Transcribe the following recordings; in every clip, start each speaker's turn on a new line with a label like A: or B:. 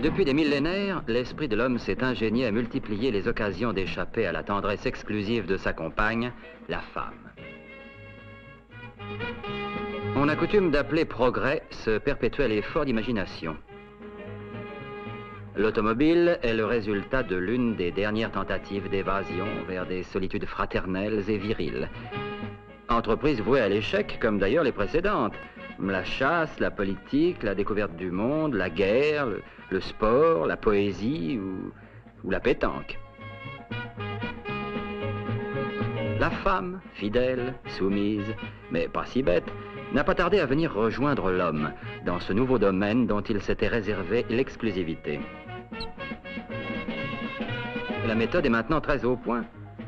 A: Depuis des millénaires, l'esprit de l'homme s'est ingénié à multiplier les occasions d'échapper à la tendresse exclusive de sa compagne, la femme. On a coutume d'appeler progrès ce perpétuel effort d'imagination. L'automobile est le résultat de l'une des dernières tentatives d'évasion vers des solitudes fraternelles et viriles. Entreprise vouée à l'échec, comme d'ailleurs les précédentes. La chasse, la politique, la découverte du monde, la guerre, le sport, la poésie ou la pétanque. La femme, fidèle, soumise, mais pas si bête, n'a pas tardé à venir rejoindre l'homme dans ce nouveau domaine dont il s'était réservé l'exclusivité. La méthode est maintenant très au point.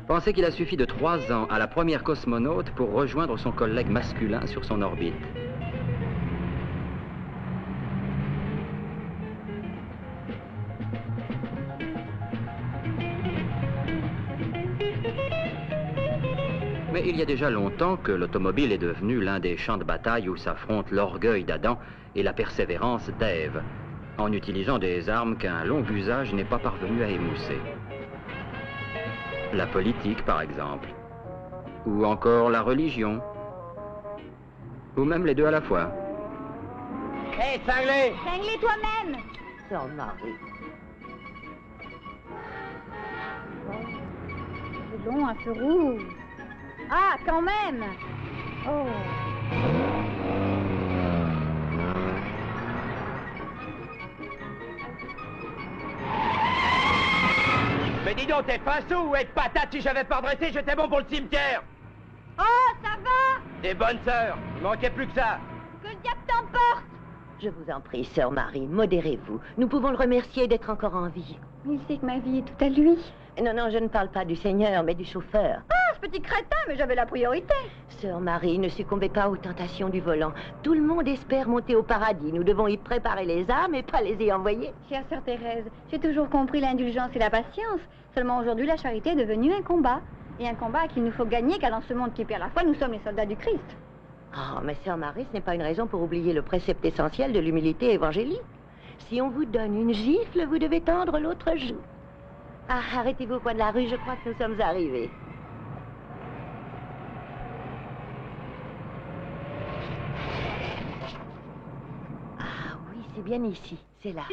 A: Pensez qu'il a suffi de 3 ans à la première cosmonaute pour rejoindre son collègue masculin sur son orbite. Mais il y a déjà longtemps que l'automobile est devenue l'un des champs de bataille où s'affrontent l'orgueil d'Adam et la persévérance d'Ève, en utilisant des armes qu'un long usage n'est pas parvenu à émousser. La politique, par exemple, ou encore la religion, ou même les deux à la fois.
B: Hé, cinglé!
C: Cinglé toi-même!
D: Sœur Marie.
C: C'est long, un feu rouge. Ah, quand même! Oh!
B: Mais dis donc, t'es pas sous ou être patate? Si j'avais pas redressé, j'étais bon pour le cimetière!
C: Oh, ça va?
B: Des bonnes sœurs, il manquait plus que ça!
C: Que le diable t'emporte!
D: Je vous en prie, sœur Marie, modérez-vous. Nous pouvons le remercier d'être encore en vie.
C: Il sait que ma vie est tout à lui.
D: Non, non, je ne parle pas du Seigneur, mais du chauffeur.
C: Ah, ce petit crétin, mais j'avais la priorité.
D: Sœur Marie, ne succombez pas aux tentations du volant. Tout le monde espère monter au paradis. Nous devons y préparer les âmes et pas les y envoyer.
C: Chère sœur Thérèse, j'ai toujours compris l'indulgence et la patience. Seulement aujourd'hui, la charité est devenue un combat. Et un combat qu'il nous faut gagner, car dans ce monde qui perd la foi, nous sommes les soldats du Christ.
D: Oh, mais sœur Marie, ce n'est pas une raison pour oublier le précepte essentiel de l'humilité évangélique. Si on vous donne une gifle, vous devez tendre l'autre joue. Ah, arrêtez-vous au coin de la rue, je crois que nous sommes arrivés. Ah oui, c'est bien ici, c'est là.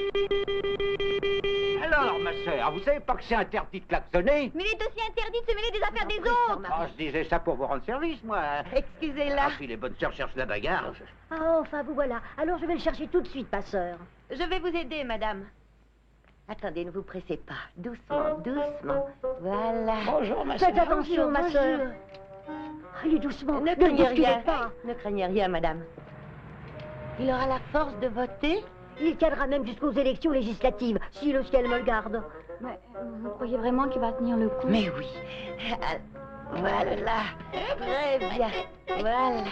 E: Alors, ma sœur, vous savez pas que c'est interdit de klaxonner?
C: Mais il est aussi interdit de se mêler des affaires des autres.
E: Oh, je disais ça pour vous rendre service, moi.
D: Excusez-la.
E: Ah, si les bonnes sœurs cherchent la bagarre.
F: Ah, enfin, vous voilà. Alors, je vais le chercher tout de suite, ma sœur.
D: Je vais vous aider, madame. Attendez, ne vous pressez pas. Doucement, doucement. Voilà.
E: Bonjour, ma sœur.
F: Faites attention, ma sœur. Allez, doucement.
D: Ne craignez
F: bousculez
D: rien.
F: pas.
D: Ne craignez rien, madame. Il aura la force de voter?
F: Il tiendra même jusqu'aux élections législatives, si le ciel me le garde.
C: Mais vous croyez vraiment qu'il va tenir le coup?
D: Mais oui. Voilà. Très bien. Voilà.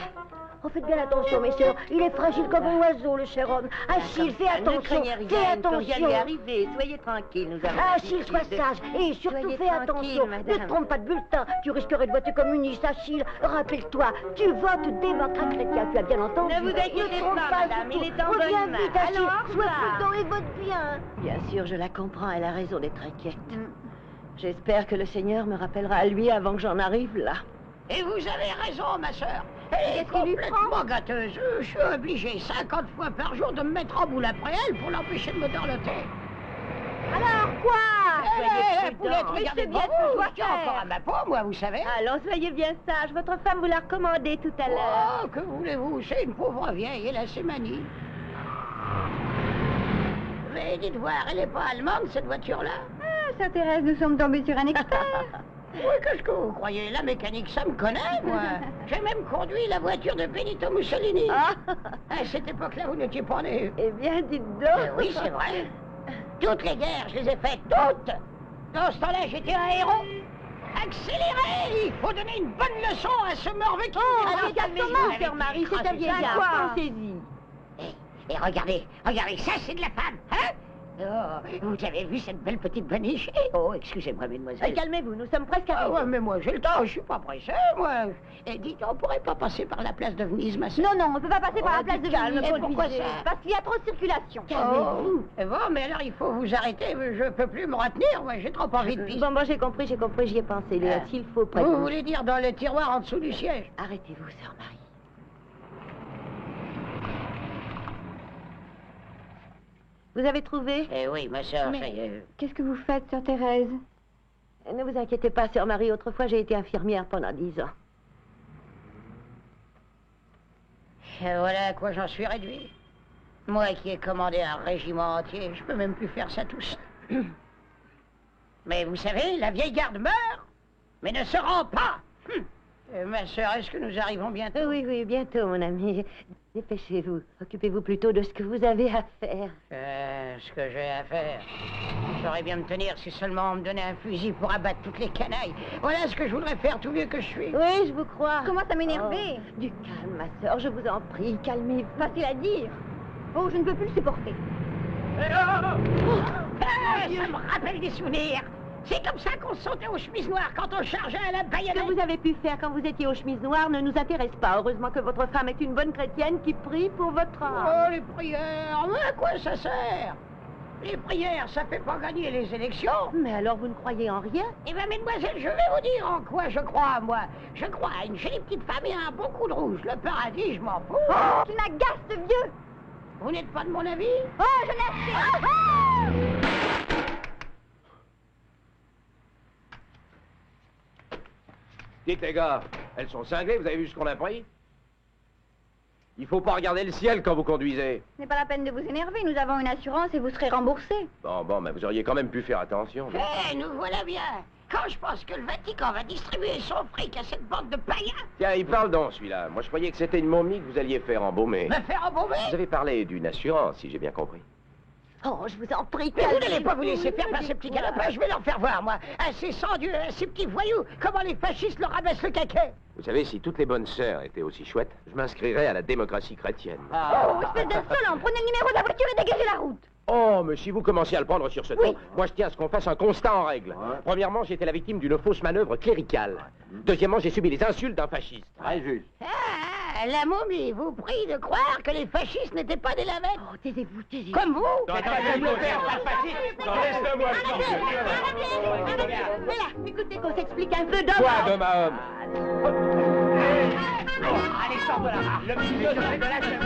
F: Oh, faites bien attention, mes sœurs. Il est fragile comme un oiseau, le cher homme. Achille, fais
D: Ne
F: attention.
D: craignez rien,
F: Fais
D: il ne peut rien lui
F: attention.
D: arriver. Soyez tranquille, nous avons...
F: Achille, sois sage. Et surtout,
D: Soyez
F: fais
D: tranquille,
F: attention.
D: madame.
F: Ne te trompe pas de bulletin. Tu risquerais de voter communiste, Achille. Rappelle-toi, tu votes démocrate chrétien. Tu as bien entendu.
D: Ne vous inquiétez
F: Ne trompe
D: pas, madame,
F: du tout.
D: il est en
F: Reviens
D: bonne
F: vite,
D: main.
F: Achille.
D: Alors, au
F: Sois
D: revoir.
F: prudent et vote bien.
D: Bien sûr, je la comprends, elle a raison d'être inquiète. J'espère que le Seigneur me rappellera à lui avant que j'en arrive là.
E: Et vous avez raison, ma sœur. Elle est
C: Qu'est-ce qu'il lui
E: complètement gâteuse. Je suis obligé 50 fois par jour de me mettre en boule après elle pour l'empêcher de me dorloter.
C: Alors quoi?
D: Soyez
E: Poulette,
D: prudent.
E: regardez
C: c'est bien
E: bien
C: ce que je dois
E: je tiens encore
C: faire.
E: à ma peau, moi, vous savez.
D: Allons, soyez bien sage. Votre femme vous l'a recommandé tout à l'heure.
E: Oh, que voulez-vous? C'est une pauvre vieille, elle a ses manies. Mais dites voir, elle n'est pas allemande, cette voiture-là?
C: Ah, sœur Thérèse, nous sommes tombés sur un expert.
E: Oui, qu'est-ce que vous croyez? La mécanique, ça me connaît, moi. J'ai même conduit la voiture de Benito Mussolini.
D: Ah.
E: À cette époque-là, vous n'étiez pas né.
D: Eh bien, dites donc.
E: Oui, c'est vrai. Toutes les guerres, je les ai faites, toutes. Dans ce temps-là, j'étais un héros. Accélérez! Il faut donner une bonne leçon à ce morveux qui...
D: Alors, calmez-vous, sœur Marie, c'est un vieillard.
C: Quoi?
D: Pensez-y.
E: Et regardez, regardez, ça c'est de la femme, hein? Oh, vous avez vu cette belle petite baniche? Oh, excusez-moi, mesdemoiselles.
D: Calmez-vous, nous sommes presque
E: Ah
D: arrivés.
E: ouais, mais moi j'ai le temps, je suis pas pressé, moi. Et dites, on pourrait pas passer par la place de Venise, ma soeur?
C: Non, non, on peut pas passer par la place de
E: calme,
C: Venise.
E: et pourquoi ça?
C: Parce qu'il y a trop de circulation.
E: Oh, bon, mais alors il faut vous arrêter, je peux plus me retenir, moi j'ai trop envie de pisser.
D: Bon, j'ai compris, j'y ai pensé, Léa. S'il faut pas.
E: Vous voulez dire dans le tiroir en dessous du siège?
D: Arrêtez-vous, sœur Marie. Vous avez trouvé?
E: Eh oui, ma soeur, ça y
C: Mais
E: est.
C: qu'est-ce que vous faites, sœur Thérèse?
D: Ne vous inquiétez pas, sœur Marie. Autrefois, j'ai été infirmière pendant 10 ans.
E: Et voilà à quoi j'en suis réduit. Moi qui ai commandé un régiment entier, je peux même plus faire ça tout seul. Mais vous savez, la vieille garde meurt, mais ne se rend pas. Ma soeur, est-ce que nous arrivons bientôt?
D: Oui, bientôt, mon ami. Dépêchez-vous. Occupez-vous plutôt de ce que vous avez à faire.
E: Ce que j'ai à faire. Je saurais bien me tenir si seulement on me donnait un fusil pour abattre toutes les canailles. Voilà ce que je voudrais faire, tout vieux que je suis.
D: Oui, je vous crois.
C: Commence à m'énerver.
D: Oh, du calme, ma sœur, je vous en prie. Calmez-vous.
C: Facile à dire. Oh, je ne peux plus le supporter.
E: Ça me rappelle des souvenirs. C'est comme ça qu'on sautait aux chemises noires quand on chargeait à la
D: Ce
E: baïonnette.
D: que vous avez pu faire quand vous étiez aux chemises noires ne nous intéresse pas. Heureusement que votre femme est une bonne chrétienne qui prie pour votre âme.
E: Oh, les prières, mais à quoi ça sert? Les prières, ça fait pas gagner les élections.
D: Mais alors vous ne croyez en rien?
E: Eh bien, mesdemoiselles, je vais vous dire en quoi je crois, moi. Je crois à une jolie petite femme et à un bon coup de rouge. Le paradis, je m'en fous.
C: Oh, tu m'agaces, ce vieux.
E: Vous n'êtes pas de mon avis?
C: Oh, je l'ai acheté.
B: Dites les gars, elles sont cinglées, vous avez vu ce qu'on a pris? Il faut pas regarder le ciel quand vous conduisez.
C: Ce n'est pas la peine de vous énerver, nous avons une assurance et vous serez remboursé.
B: Bon, mais vous auriez quand même pu faire attention. non?
E: Nous voilà bien. Quand je pense que le Vatican va distribuer son fric à cette bande de païens,
B: Tiens, il parle donc celui-là. Moi je croyais que c'était une momie que vous alliez faire embaumer.
E: me faire embaumer.
B: Vous avez parlé d'une assurance, si j'ai bien compris.
D: Oh, je vous en prie,
E: Mais vous n'allez
D: calmez-vous.
E: pas vous laisser faire par ces petits galopins, je vais leur faire voir, moi. À ces sans-dieu, à ces petits voyous, comment les fascistes leur abaissent le caquet.
B: Vous savez, si toutes les bonnes sœurs étaient aussi chouettes, je m'inscrirais à la démocratie chrétienne.
C: Oh, espèce d'insolent, prenez le numéro de la voiture et dégagez la route.
B: Oh, mais si vous commencez à le prendre sur ce ton, moi je tiens à ce qu'on fasse un constat en règle. Premièrement, j'ai été la victime d'une fausse manœuvre cléricale. Deuxièmement, j'ai subi les insultes d'un fasciste.
A: Très juste.
E: Ah, la momie vous prie de croire que les fascistes n'étaient pas des lavettes.
D: Oh, taisez-vous, taisez-vous.
E: Comme vous.
B: Laisse-le-moi
D: Mais là, écoutez qu'on s'explique un peu d'homme.
B: Toi, d'homme à homme. Allez, sors de là. Le milieu de la cheveux.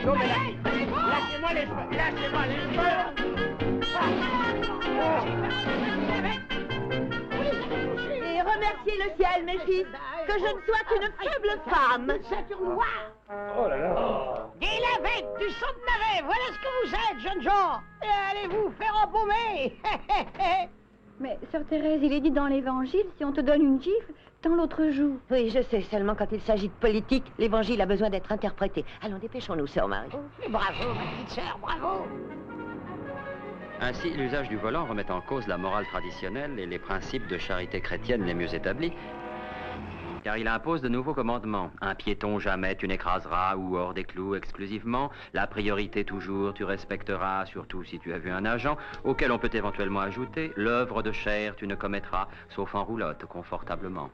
B: Non, mais lâchez-moi les cheveux. Lâchez-moi les cheveux.
D: Et remerciez le ciel, mes fils, que je ne sois qu'une faible femme.
E: Ceinture noire.
B: Oh là là.
E: Des lavettes, du sang de marais, voilà ce que vous êtes, jeunes gens. Et allez vous faire embaumer.
C: Mais, sœur Thérèse, il est dit dans l'Évangile, si on te donne une gifle, tends l'autre joue.
D: Oui, je sais, seulement quand il s'agit de politique, l'évangile a besoin d'être interprété. Allons, dépêchons-nous, sœur Marie.
E: Mais bravo, ma petite sœur, bravo.
A: Ainsi, l'usage du volant remet en cause la morale traditionnelle et les principes de charité chrétienne les mieux établis. Car il impose de nouveaux commandements. Un piéton jamais tu n'écraseras ou hors des clous exclusivement. La priorité toujours tu respecteras, surtout si tu as vu un agent, auquel on peut éventuellement ajouter l'œuvre de chair tu ne commettras, sauf en roulotte, confortablement.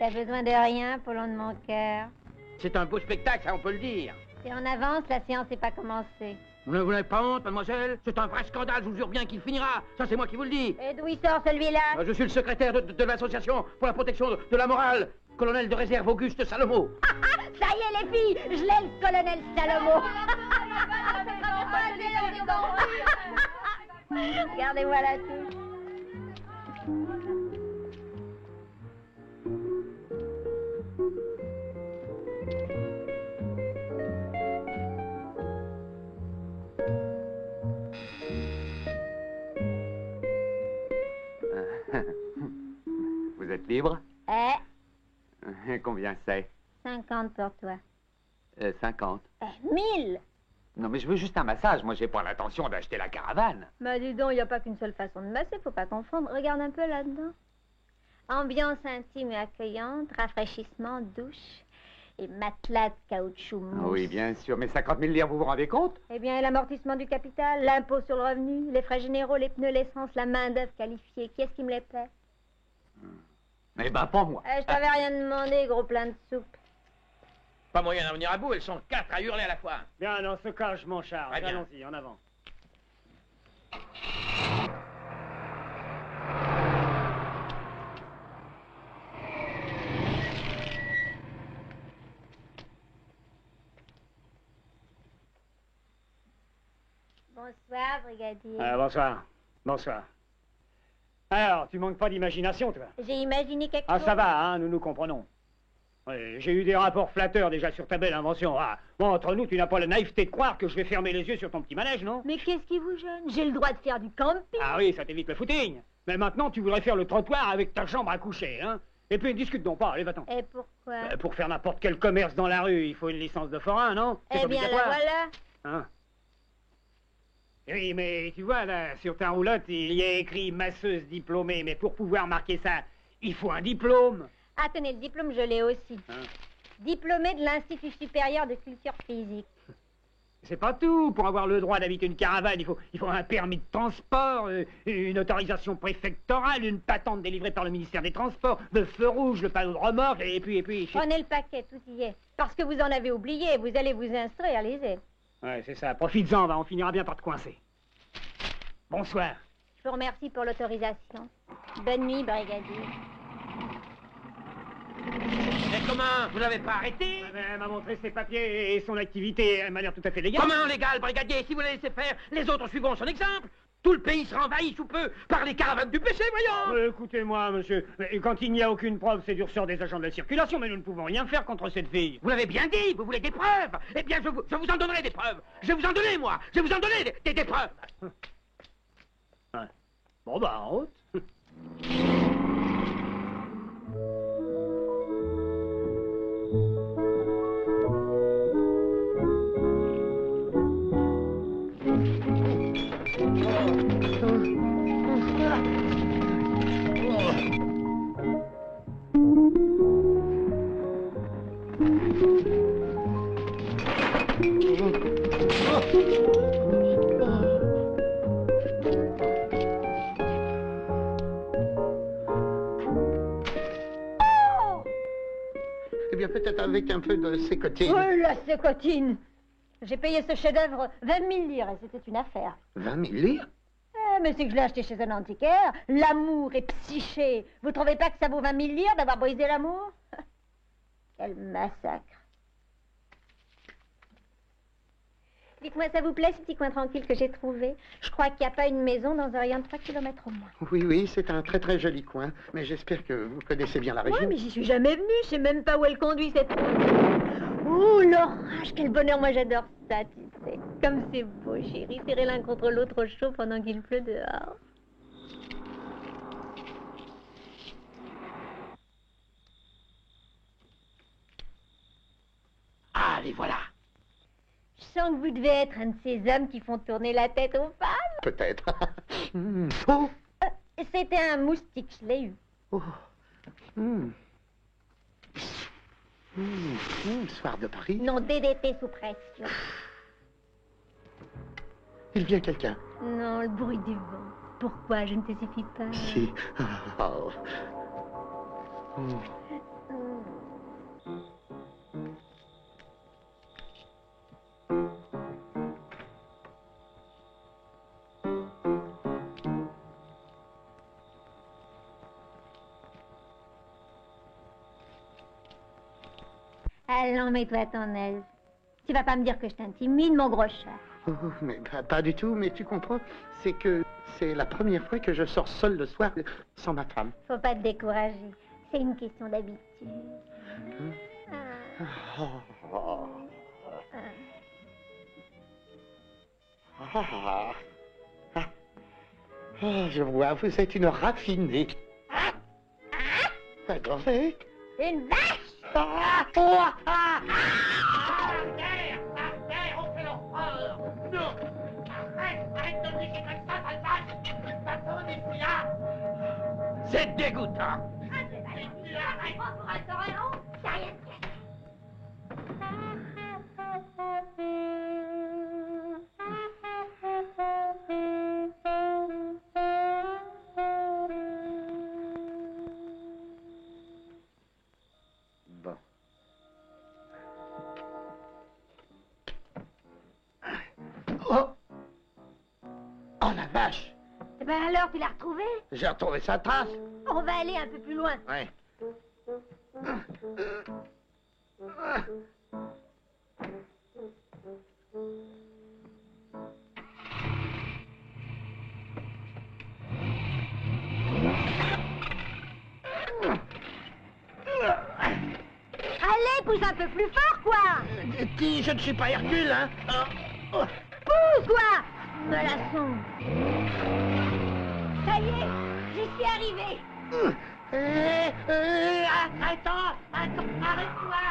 G: T'as besoin de rien, Paulon de mon cœur.
B: C'est un beau spectacle, ça on peut le dire.
G: C'est en avance, la séance n'est pas commencée.
B: Vous n'avez pas honte, mademoiselle? C'est un vrai scandale, je vous jure bien qu'il finira. Ça, c'est moi qui vous le dis.
G: Et d'où il sort celui-là?
B: Je suis le secrétaire de l'association pour la protection de la morale, colonel de réserve Auguste Salomo.
G: Ça y est, les filles, je l'ai, le colonel Salomo. Regardez, voilà tout.
H: Vous êtes libre? Combien c'est?
G: 50 pour toi.
H: 50.
G: 1000.
H: Non, mais je veux juste un massage. Moi, j'ai pas l'intention d'acheter la caravane.
G: Bah dis donc, il n'y a pas qu'une seule façon de masser, faut pas confondre. Regarde un peu là-dedans. Ambiance intime et accueillante, rafraîchissement, douche. et matelas de caoutchouc mousse.
H: Oui, bien sûr, mais 50 000 livres, vous vous rendez compte?
G: Eh bien, l'amortissement du capital, l'impôt sur le revenu, les frais généraux, les pneus, l'essence, la main-d'œuvre qualifiée. Qui est-ce qui me les paie?
H: Eh ben, pas moi.
G: Je t'avais rien demandé, gros plein de soupe.
B: Pas moyen d'en venir à bout, elles sont 4 à hurler à la fois.
I: Bien, dans ce cas, je m'en charge.
B: Très bien.
I: Allons-y, en avant.
G: Bonsoir, brigadier.
I: Bonsoir. Bonsoir. Alors, tu manques pas d'imagination, toi?
G: J'ai imaginé quelque
I: Ah,
G: chose.
I: ça va, hein, nous nous comprenons. Ouais, j'ai eu des rapports flatteurs déjà sur ta belle invention. Ah, bon, entre nous, tu n'as pas la naïveté de croire que je vais fermer les yeux sur ton petit manège, non?
G: Mais qu'est-ce qui vous gêne? J'ai le droit de faire du camping.
I: Ah oui, ça t'évite le footing. Mais maintenant, tu voudrais faire le trottoir avec ta chambre à coucher, hein? Et puis, discute donc pas, allez, va-t'en.
G: Et pourquoi?
I: Pour faire n'importe quel commerce dans la rue, il faut une licence de forain, non? C'est
G: Eh bien, la
I: obligatoire.
G: voilà.
I: Hein? Oui, mais tu vois, là, sur ta roulotte, il y a écrit masseuse diplômée. Mais pour pouvoir marquer ça, il faut un diplôme.
G: Ah, tenez, le diplôme, je l'ai aussi.
I: Hein?
G: Diplômé de l'Institut supérieur de culture physique.
I: C'est pas tout. Pour avoir le droit d'habiter une caravane, il faut un permis de transport, une autorisation préfectorale, une patente délivrée par le ministère des Transports, le feu rouge, le panneau de remorque, et puis...
G: Prenez le paquet, tout y est. Parce que vous en avez oublié, vous allez vous instruire, lisez.
I: Ouais, c'est ça. Profites-en, on finira bien par te coincer. Bonsoir.
G: Je vous remercie pour l'autorisation. Bonne nuit, brigadier.
B: Mais comment? Vous n'avez pas arrêté?
I: Elle m'a montré ses papiers et son activité. Elle m'a l'air tout à fait légale.
B: Comment légal, brigadier? Si vous la laissez faire, les autres suivront son exemple. Tout le pays sera envahi sous peu par les caravanes du PC, voyons.
I: Écoutez-moi, monsieur. Quand il n'y a aucune preuve, c'est du ressort des agents de la circulation, mais nous ne pouvons rien faire contre cette fille.
B: Vous l'avez bien dit, vous voulez des preuves. Eh bien, je vous en donnerai des preuves. Je vais vous en donner, moi. Je vais vous en donner des preuves.
I: Ouais. Bon, bah, en route.
J: Eh bien, peut-être avec un peu de sécotine.
G: Oh, la sécotine! J'ai payé ce chef-d'œuvre 20 000 livres et c'était une affaire.
J: 20 000 livres?
G: Mais c'est que je l'ai acheté chez un antiquaire. L'amour est psyché. Vous trouvez pas que ça vaut 20 000 livres d'avoir brisé l'amour? Quel massacre. Dites-moi, ça vous plaît, ce petit coin tranquille que j'ai trouvé? Je crois qu'il n'y a pas une maison dans un rayon de 3 kilomètres au moins.
J: Oui, oui, c'est un très très joli coin. Mais j'espère que vous connaissez bien la région.
G: Oui, mais j'y suis jamais venue. Je sais même pas où elle conduit, cette route. Oh, l'orage, quel bonheur. Moi, j'adore ça, tu sais. Comme c'est beau, chérie. Serrer l'un contre l'autre au chaud pendant qu'il pleut dehors.
B: Ah, les voilà.
G: Je sens que vous devez être un de ces hommes qui font tourner la tête aux femmes.
J: Peut-être. Oh,
G: C'était un moustique, je l'ai eu.
J: oh. Soir de Paris.
G: Non, DDT sous pression.
J: Il vient quelqu'un.
G: Non, le bruit du vent. Pourquoi je ne te suffis pas?
J: Si. Oh.
G: Allons, mets-toi à ton aise. Tu vas pas me dire que je t'intimide, mon gros chat.
J: Oh, mais pas du tout, mais tu comprends, c'est que c'est la première fois que je sors seul le soir sans ma femme.
G: Faut pas te décourager. C'est une question d'habitude.
J: Oh. Ah. Ah. Ah, je vois, vous êtes une raffinée. Adoré.
G: Une vache!
J: Ah. Oh. Ah.
B: On fait l'horreur. Non. Arrête de me dire comme ça, sale vache. Pas trop des fouillards. C'est dégoûtant.
J: la vache!
F: Eh ben alors, tu l'as retrouvé?
J: J'ai retrouvé sa trace.
F: On va aller un peu plus loin.
J: Ouais.
F: Allez, pousse un peu plus fort, quoi!
J: Qui? Je ne suis pas Hercule, hein?
F: Pousse, quoi! Melasson. Ça y est, j'y suis arrivé.
J: Attends, arrête-toi!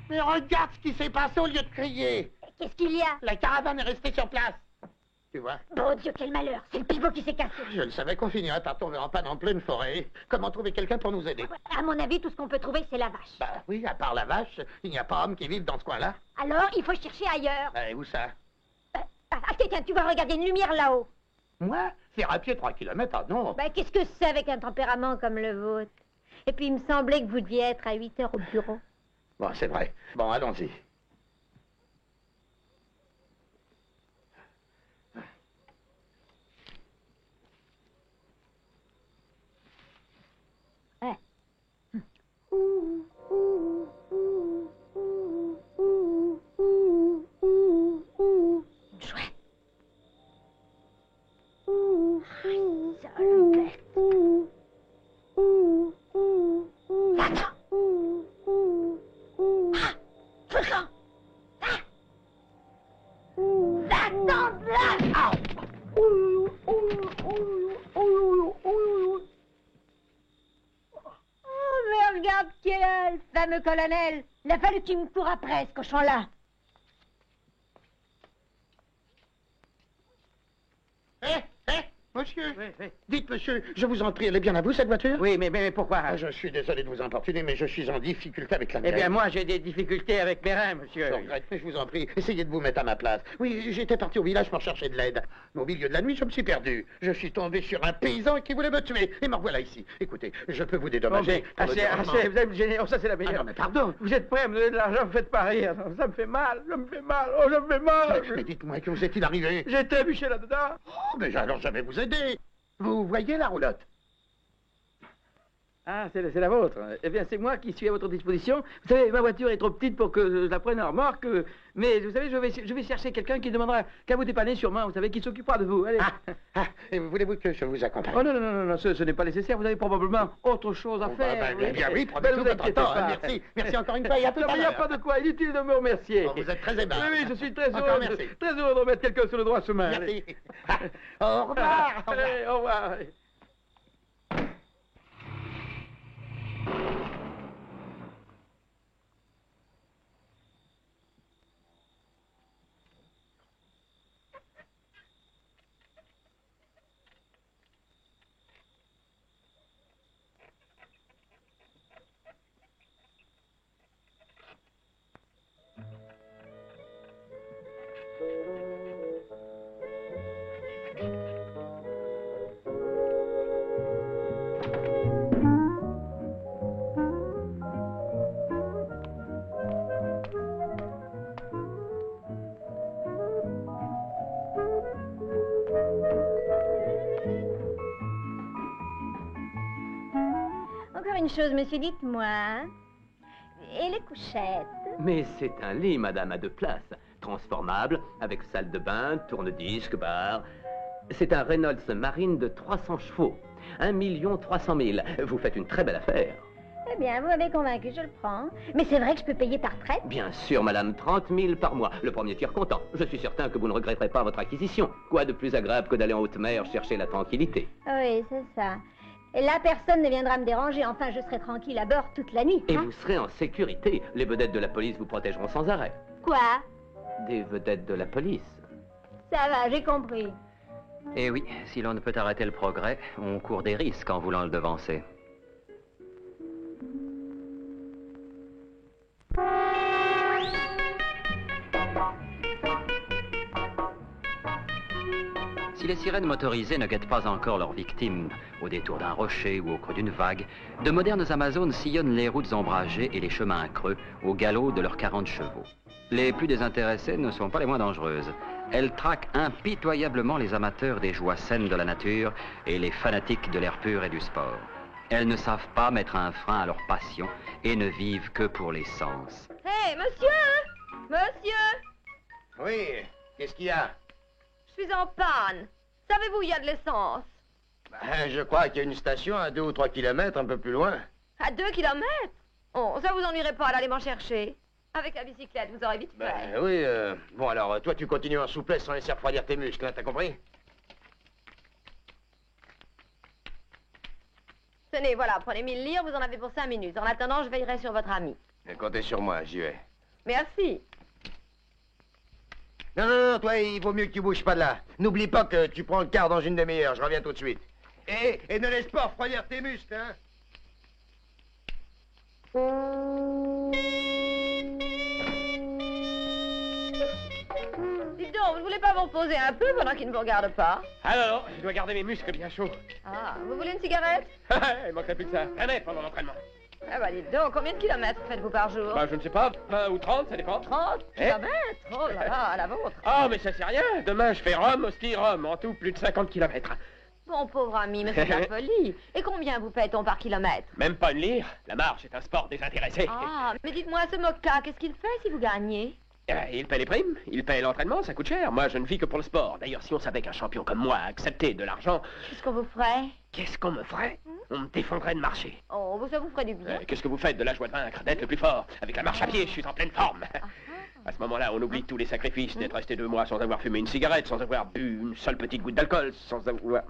J: Mais regarde ce qui s'est passé au lieu de crier.
F: Qu'est-ce qu'il y a?
J: La caravane est restée sur place. Tu vois?
F: Bon Dieu, quel malheur! C'est le pivot qui s'est cassé.
J: Je le savais qu'on finirait par tomber en panne en pleine forêt. Comment trouver quelqu'un pour nous aider?
F: À mon avis, tout ce qu'on peut trouver, c'est la vache.
J: Bah oui, à part la vache, il n'y a pas homme qui vive dans ce coin-là.
F: Alors, il faut chercher ailleurs.
J: Où ça?
F: Tiens, tu vas regarder une lumière là-haut.
J: Moi? Faire à pied 3 kilomètres, ah non.
G: Qu'est-ce que c'est avec un tempérament comme le vôtre? Et puis, il me semblait que vous deviez être à 8 heures au bureau.
J: Bon, c'est vrai. Bon, allons-y.
F: Chouette.
G: Mais regarde qui est là, le fameux colonel. Il a fallu qu'il me court après, ce cochon-là.
J: Monsieur, dites monsieur, je vous en prie, elle est bien à vous cette voiture?
B: Oui, mais pourquoi?
J: Je suis désolé de vous importuner, mais je suis en difficulté avec la mienne.
B: Eh bien, moi, j'ai des difficultés avec mes reins, monsieur.
J: Je regrette, mais je vous en prie, essayez de vous mettre à ma place. Oui, j'étais parti au village pour chercher de l'aide. Mais au milieu de la nuit, je me suis perdu. Je suis tombé sur un paysan qui voulait me tuer. Et me revoilà ici. Écoutez, je peux vous dédommager.
B: Assez, vous allez me gêner. Oh, ça, c'est la meilleure.
J: Ah non, mais pardon.
B: Vous êtes prêt à me donner de l'argent, vous faites pas rire. Non, ça me fait mal, ça me fait mal. Oh, ça me fait mal.
J: Mais dites-moi, que vous est-il arrivé?
B: J'ai été bûché là-dedans.
J: Oh, mais alors je vais vous aider. Vous voyez la roulotte?
B: Ah, c'est la vôtre. Eh bien, c'est moi qui suis à votre disposition. Vous savez, ma voiture est trop petite pour que je la prenne en remorque. Mais vous savez, je vais chercher quelqu'un qui demandera qu'à vous dépanner sûrement. Vous savez, qui s'occupera de vous. Allez.
J: Et voulez-vous que je vous accompagne?
B: Oh non, ce n'est pas nécessaire. Vous avez probablement autre chose à faire.
J: Eh bien oui, prenez tout votre temps. Merci. Merci encore une fois et à tout à l'heure.
B: Il n'y a pas de quoi. Inutile de me remercier.
J: Bon, vous êtes très aimable.
B: Oui, je suis très heureux de remettre quelqu'un sur le droit chemin.
J: Merci. Au revoir.
B: Allez, au revoir.
G: Encore une chose, monsieur, dites-moi. Et les couchettes?
K: Mais c'est un lit, madame, à 2 places. Transformable, avec salle de bain, tourne-disque, bar. C'est un Reynolds Marine de 300 chevaux. 1 300 000. Vous faites une très belle affaire.
G: Eh bien, vous m'avez convaincu, je le prends. Mais c'est vrai que je peux payer par traite?
K: Bien sûr, madame, 30 000 par mois. Le premier tiers content. Je suis certain que vous ne regretterez pas votre acquisition. Quoi de plus agréable que d'aller en haute mer chercher la tranquillité?
G: Oui, c'est ça. Et là, personne ne viendra me déranger. Enfin, je serai tranquille à bord toute la nuit.
K: Et vous serez en sécurité. Les vedettes de la police vous protégeront sans arrêt.
G: Quoi?
K: Des vedettes de la police.
G: Ça va, j'ai compris.
A: Eh oui, si l'on ne peut arrêter le progrès, on court des risques en voulant le devancer. Si les sirènes motorisées ne guettent pas encore leurs victimes, au détour d'un rocher ou au creux d'une vague, de modernes Amazones sillonnent les routes ombragées et les chemins creux au galop de leurs 40 chevaux. Les plus désintéressées ne sont pas les moins dangereuses. Elle traque impitoyablement les amateurs des joies saines de la nature et les fanatiques de l'air pur et du sport. Elles ne savent pas mettre un frein à leur passion et ne vivent que pour les sens.
G: Hé, monsieur! Monsieur!
L: Oui, qu'est-ce qu'il y a?
G: Je suis en panne. Savez-vous où il y a de l'essence?
L: Ben, je crois qu'il y a une station à 2 ou 3 kilomètres un peu plus loin.
G: À 2 kilomètres? Oh, ça vous ennuierait pas d'aller m'en chercher? Avec la bicyclette, vous aurez vite fait.
L: Ben oui, bon alors, toi tu continues en souplesse sans laisser refroidir tes muscles, hein, t'as compris?
G: Tenez, voilà, prenez 1000 livres, vous en avez pour 5 minutes. En attendant, je veillerai sur votre ami.
L: Comptez sur moi, j'y vais.
G: Merci.
L: Non, non, non, toi, il vaut mieux que tu bouges pas de là. N'oublie pas que tu prends le quart dans une demi-heure, je reviens tout de suite. Et ne laisse pas refroidir tes muscles, hein?
G: Dites donc, vous ne voulez pas vous reposer un peu pendant qu'il ne vous regarde pas?
H: Alors, je dois garder mes muscles bien chauds.
G: Ah, vous voulez une cigarette?
H: Il manquerait plus que ça. Jamais pendant l'entraînement.
G: Ah bah dites donc, combien de kilomètres faites-vous par jour?
H: Bah, je ne sais pas, 20 ou 30, ça dépend.
G: 30 kilomètres? Oh là là, à la vôtre.
H: Ah, mais ça c'est rien. Demain, je fais Rome, Ostie, Rome. En tout, plus de 50 kilomètres.
G: Mon pauvre ami, mais c'est de la folie. Et combien vous paie-t-on par kilomètre?
H: Même pas une lyre. La marche est un sport désintéressé.
G: Ah, mais dites-moi, ce Moka, qu'est-ce qu'il fait si vous gagnez?
H: Il paie les primes, il paie l'entraînement, ça coûte cher. Moi, je ne vis que pour le sport. D'ailleurs, si on savait qu'un champion comme moi acceptait de l'argent...
G: Qu'est-ce qu'on vous ferait?
H: Qu'est-ce qu'on me ferait? On me défendrait de marcher.
G: Oh, ça vous ferait du bien.
H: Qu'est-ce que vous faites de la joie de vaincre, d'être le plus fort? Avec la marche à pied, je suis en pleine forme. À ce moment-là, on oublie tous les sacrifices d'être resté 2 mois sans avoir fumé une cigarette, sans avoir bu une seule petite goutte d'alcool, sans avoir...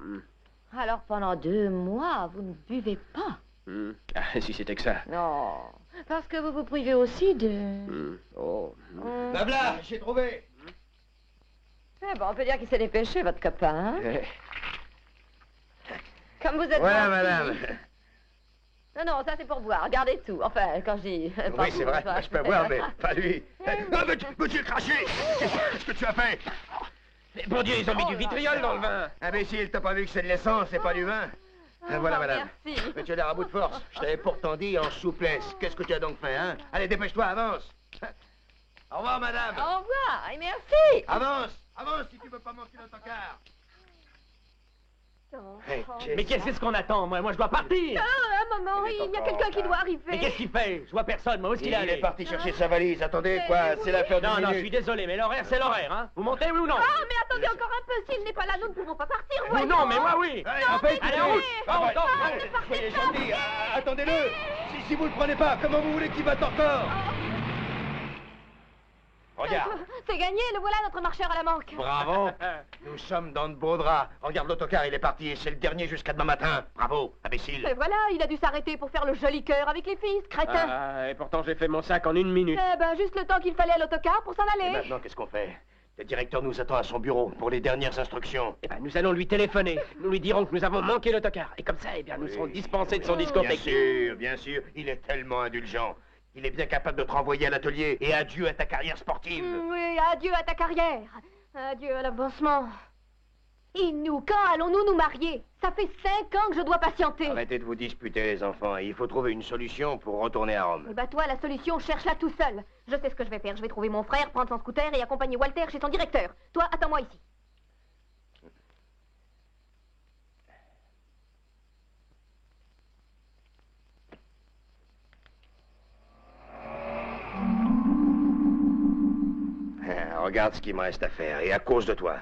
G: Alors, pendant 2 mois, vous ne buvez pas?
H: Ah, si c'était que ça.
G: Non, parce que vous vous privez aussi de...
H: Oh.
L: Ben voilà, j'ai trouvé.
G: Eh ben, on peut dire qu'il s'est dépêché, votre copain, hein? Comme vous êtes...
L: Voilà,
G: gentil.
L: madame.
G: Non, non, ça c'est pour boire, gardez tout. Enfin, quand je dis...
L: Oui, c'est vrai, je peux boire, mais pas lui. Ah, mais tu es craché! Qu'est-ce que tu as fait?
H: Mais bon Dieu, ils ont mis du vitriol dans le vin.
L: Imbécile, t'as pas vu que c'est de l'essence, c'est pas du vin? Voilà, madame.
G: Merci.
L: Mais tu as l'air à bout de force. Je t'avais pourtant dit en souplesse. Qu'est-ce que tu as donc fait, hein? Allez, dépêche-toi, avance. Au revoir, madame.
G: Au revoir, et merci.
L: Avance, avance si tu veux pas manquer l'autocar.
I: Mais qu'est-ce qu'on attend, moi? Moi, je dois partir.
G: Maman, il y a quelqu'un qui doit arriver.
I: Mais qu'est-ce qu'il fait? Je vois personne, moi, où est-ce qu'il est allé?
L: Il est parti chercher sa valise. Attendez, quoi? C'est l'affaire d'une
I: Non,
L: minute.
I: je suis désolé, mais l'horaire, c'est l'horaire, hein? Vous montez, oui ou non?
G: Ah, mais attendez encore un peu, s'il n'est pas là, nous ne pouvons pas partir, voyons.
I: Non, mais moi, oui.
L: Allez,
I: en route.
L: Soyez gentil, attendez-le. Si vous le prenez pas, comment vous voulez qu'il batte encore? Regarde.
G: C'est gagné, le voilà notre marcheur à la manque.
L: Bravo. Nous sommes dans de beaux draps. Regarde, l'autocar, il est parti et c'est le dernier jusqu'à demain matin. Bravo, imbécile.
G: Et voilà, il a dû s'arrêter pour faire le joli cœur avec les fils, crétin.
H: Ah, et pourtant j'ai fait mon sac en 1 minute.
G: Eh ben, juste le temps qu'il fallait à l'autocar pour s'en
L: Et
G: aller.
L: maintenant, qu'est-ce qu'on fait? Le directeur nous attend à son bureau pour les dernières instructions.
H: Eh ben, nous allons lui téléphoner. Nous lui dirons que nous avons manqué l'autocar. Et comme ça, eh bien, nous serons dispensés de son discours technique.
L: Bien sûr, il est tellement indulgent. Il est bien capable de te renvoyer à l'atelier et adieu à ta carrière sportive.
G: Oui, adieu à ta carrière. Adieu à l'avancement. Et nous, quand allons-nous nous marier? Ça fait 5 ans que je dois patienter.
L: Arrêtez de vous disputer, les enfants. Il faut trouver une solution pour retourner à Rome.
G: Eh ben toi, la solution, cherche-la tout seul. Je sais ce que je vais faire. Je vais trouver mon frère, prendre son scooter et accompagner Walter chez son directeur. Toi, attends-moi ici.
L: Regarde ce qu'il me reste à faire, et à cause de toi.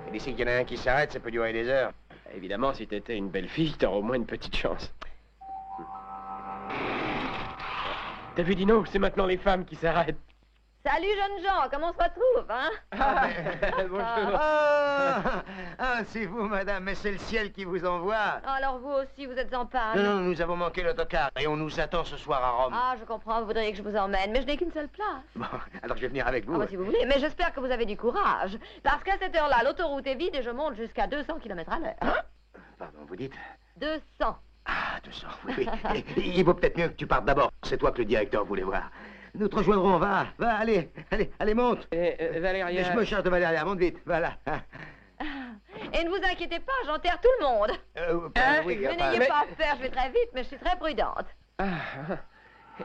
L: Et d'ici qu'il y en a un qui s'arrête, ça peut durer des heures.
H: Évidemment, si t'étais une belle fille, t'aurais au moins une petite chance. T'as vu, Dino? C'est maintenant les femmes qui s'arrêtent.
G: Salut, jeunes gens. Comment on se retrouve, hein?
H: Bonjour.
L: C'est vous, madame, mais c'est le ciel qui vous envoie.
G: Alors vous aussi, vous êtes en panne.
L: Non, nous avons manqué l'autocar, et on nous attend ce soir à Rome.
G: Ah, je comprends, vous voudriez que je vous emmène, mais je n'ai qu'une seule place.
L: Bon, alors je vais venir avec vous.
G: Ah, bah, si vous voulez, mais j'espère que vous avez du courage. Parce qu'à cette heure-là, l'autoroute est vide et je monte jusqu'à 200 km à l'heure.
L: Hein? Pardon, vous dites?
G: 200.
L: Ah, 200, oui. Il vaut peut-être mieux que tu partes d'abord. C'est toi que le directeur voulait voir. Nous te rejoindrons, va, allez, monte.
H: Valéria...
L: Je me charge de Valéria, monte vite, voilà.
G: Et ne vous inquiétez pas, j'enterre tout le monde.
L: Oui,
G: mais n'ayez pas peur, je vais très vite, mais je suis très prudente.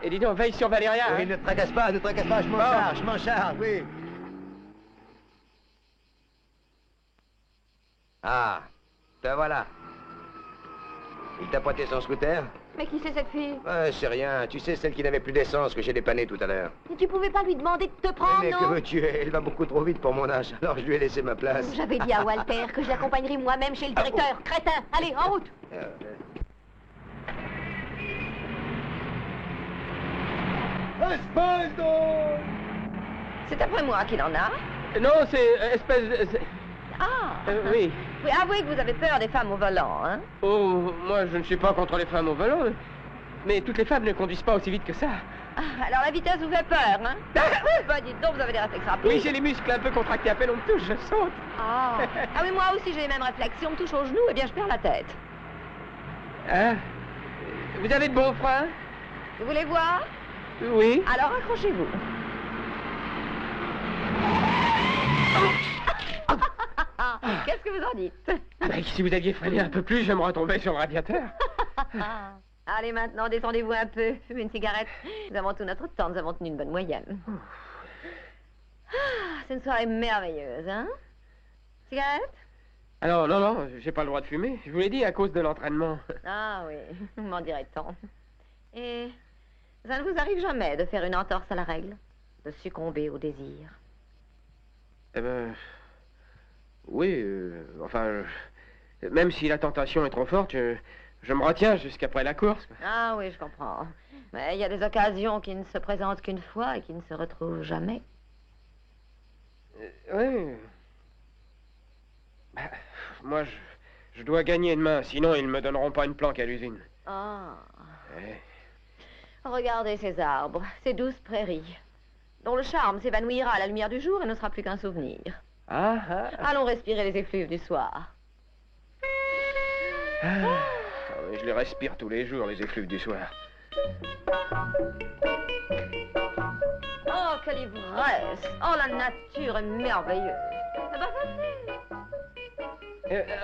H: Et dis donc, veille sur Valéria.
L: Oui,
H: hein.
L: ne te tracasse pas, je m'en charge, oui. Ah, te voilà. Il t'a pointé son scooter?
F: Mais qui c'est cette fille?
L: Ouais, c'est rien. Tu sais, celle qui n'avait plus d'essence que j'ai dépanné tout à l'heure.
F: Et tu pouvais pas lui demander de te prendre,
L: Mais que
F: non?
L: veux-tu? Elle va beaucoup trop vite pour mon âge, alors je lui ai laissé ma place.
F: J'avais dit à Walter que je l'accompagnerais moi-même chez le directeur. Crétin, allez, en route.
D: C'est après moi qu'il en a.
B: Non, c'est espèce de...
D: Ah
B: oui.
D: Oui, avouez que vous avez peur des femmes au volant, hein?
H: Oh, moi, je ne suis pas contre les femmes au volant. Mais toutes les femmes ne conduisent pas aussi vite que ça.
D: Ah, alors la vitesse vous fait peur, hein? Bah, dites donc, vous avez des réflexes rapides.
H: Oui, j'ai les muscles un peu contractés. À peine on me touche, je saute.
D: Ah. Ah oui, moi aussi j'ai les mêmes réflexes. Si on me touche au genou, eh bien je perds la tête.
H: Hein? Vous avez de bons freins?
D: Vous voulez voir?
H: Oui.
D: Alors accrochez-vous. Qu'est-ce que vous en dites?
H: Ah ben, si vous aviez freiné un peu plus, je me retombais sur le radiateur.
D: Allez, maintenant, détendez-vous un peu. Fumez une cigarette. Nous avons tout notre temps, nous avons tenu une bonne moyenne. C'est une soirée merveilleuse, hein? Cigarette?
H: Alors, non, j'ai pas le droit de fumer. Je vous l'ai dit, à cause de l'entraînement.
D: Ah oui, m'en dirait-on. Et ça ne vous arrive jamais de faire une entorse à la règle? De succomber au désir?
H: Eh ben... Oui, même si la tentation est trop forte, je me retiens jusqu'après la course.
D: Ah oui, je comprends. Mais il y a des occasions qui ne se présentent qu'une fois et qui ne se retrouvent jamais.
H: Oui. Bah, moi, je dois gagner demain, sinon ils ne me donneront pas une planque à l'usine.
D: Ah.
H: Ouais.
D: Regardez ces arbres, ces douces prairies, dont le charme s'évanouira à la lumière du jour et ne sera plus qu'un souvenir.
H: Ah.
D: Allons respirer les effluves du soir.
H: Ah, je les respire tous les jours, les effluves du soir.
D: Oh, quelle ivresse! Oh, la nature est merveilleuse. C'est pas facile.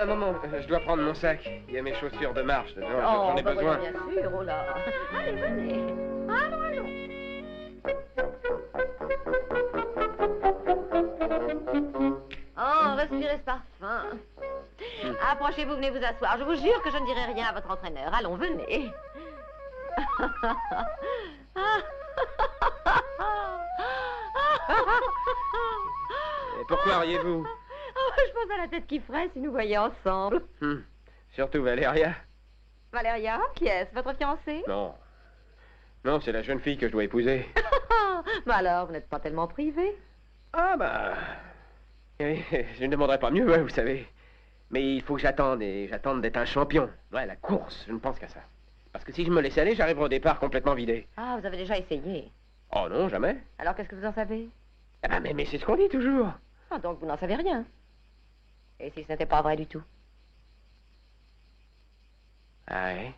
H: Un moment, je dois prendre mon sac. Il y a mes chaussures de marche dedans, j'en ai
D: bah,
H: besoin.
D: Bien sûr, oh là. Allez, venez. Allons. Oh, respirez ce parfum. Approchez-vous, venez vous asseoir. Je vous jure que je ne dirai rien à votre entraîneur. Allons, venez.
H: Et pourquoi riez-vous?
D: Oh, je pense à la tête qui ferait si nous voyions ensemble.
H: Surtout Valéria.
D: Valéria, qui est-ce? Votre fiancée?
H: Non. Non, c'est la jeune fille que je dois épouser.
D: Bah alors, vous n'êtes pas tellement privé.
H: Ah bah... Oui, je ne demanderai pas mieux, vous savez. Mais il faut que j'attende, et j'attende d'être un champion. Ouais, la course, je ne pense qu'à ça. Parce que si je me laisse aller, j'arriverai au départ complètement vidé.
D: Ah, vous avez déjà essayé.
H: Oh non, jamais.
D: Alors, qu'est-ce que vous en savez?
H: Ah bah, mais c'est ce qu'on dit toujours.
D: Ah, donc vous n'en savez rien. Et si ce n'était pas vrai du tout?
H: Ah ouais?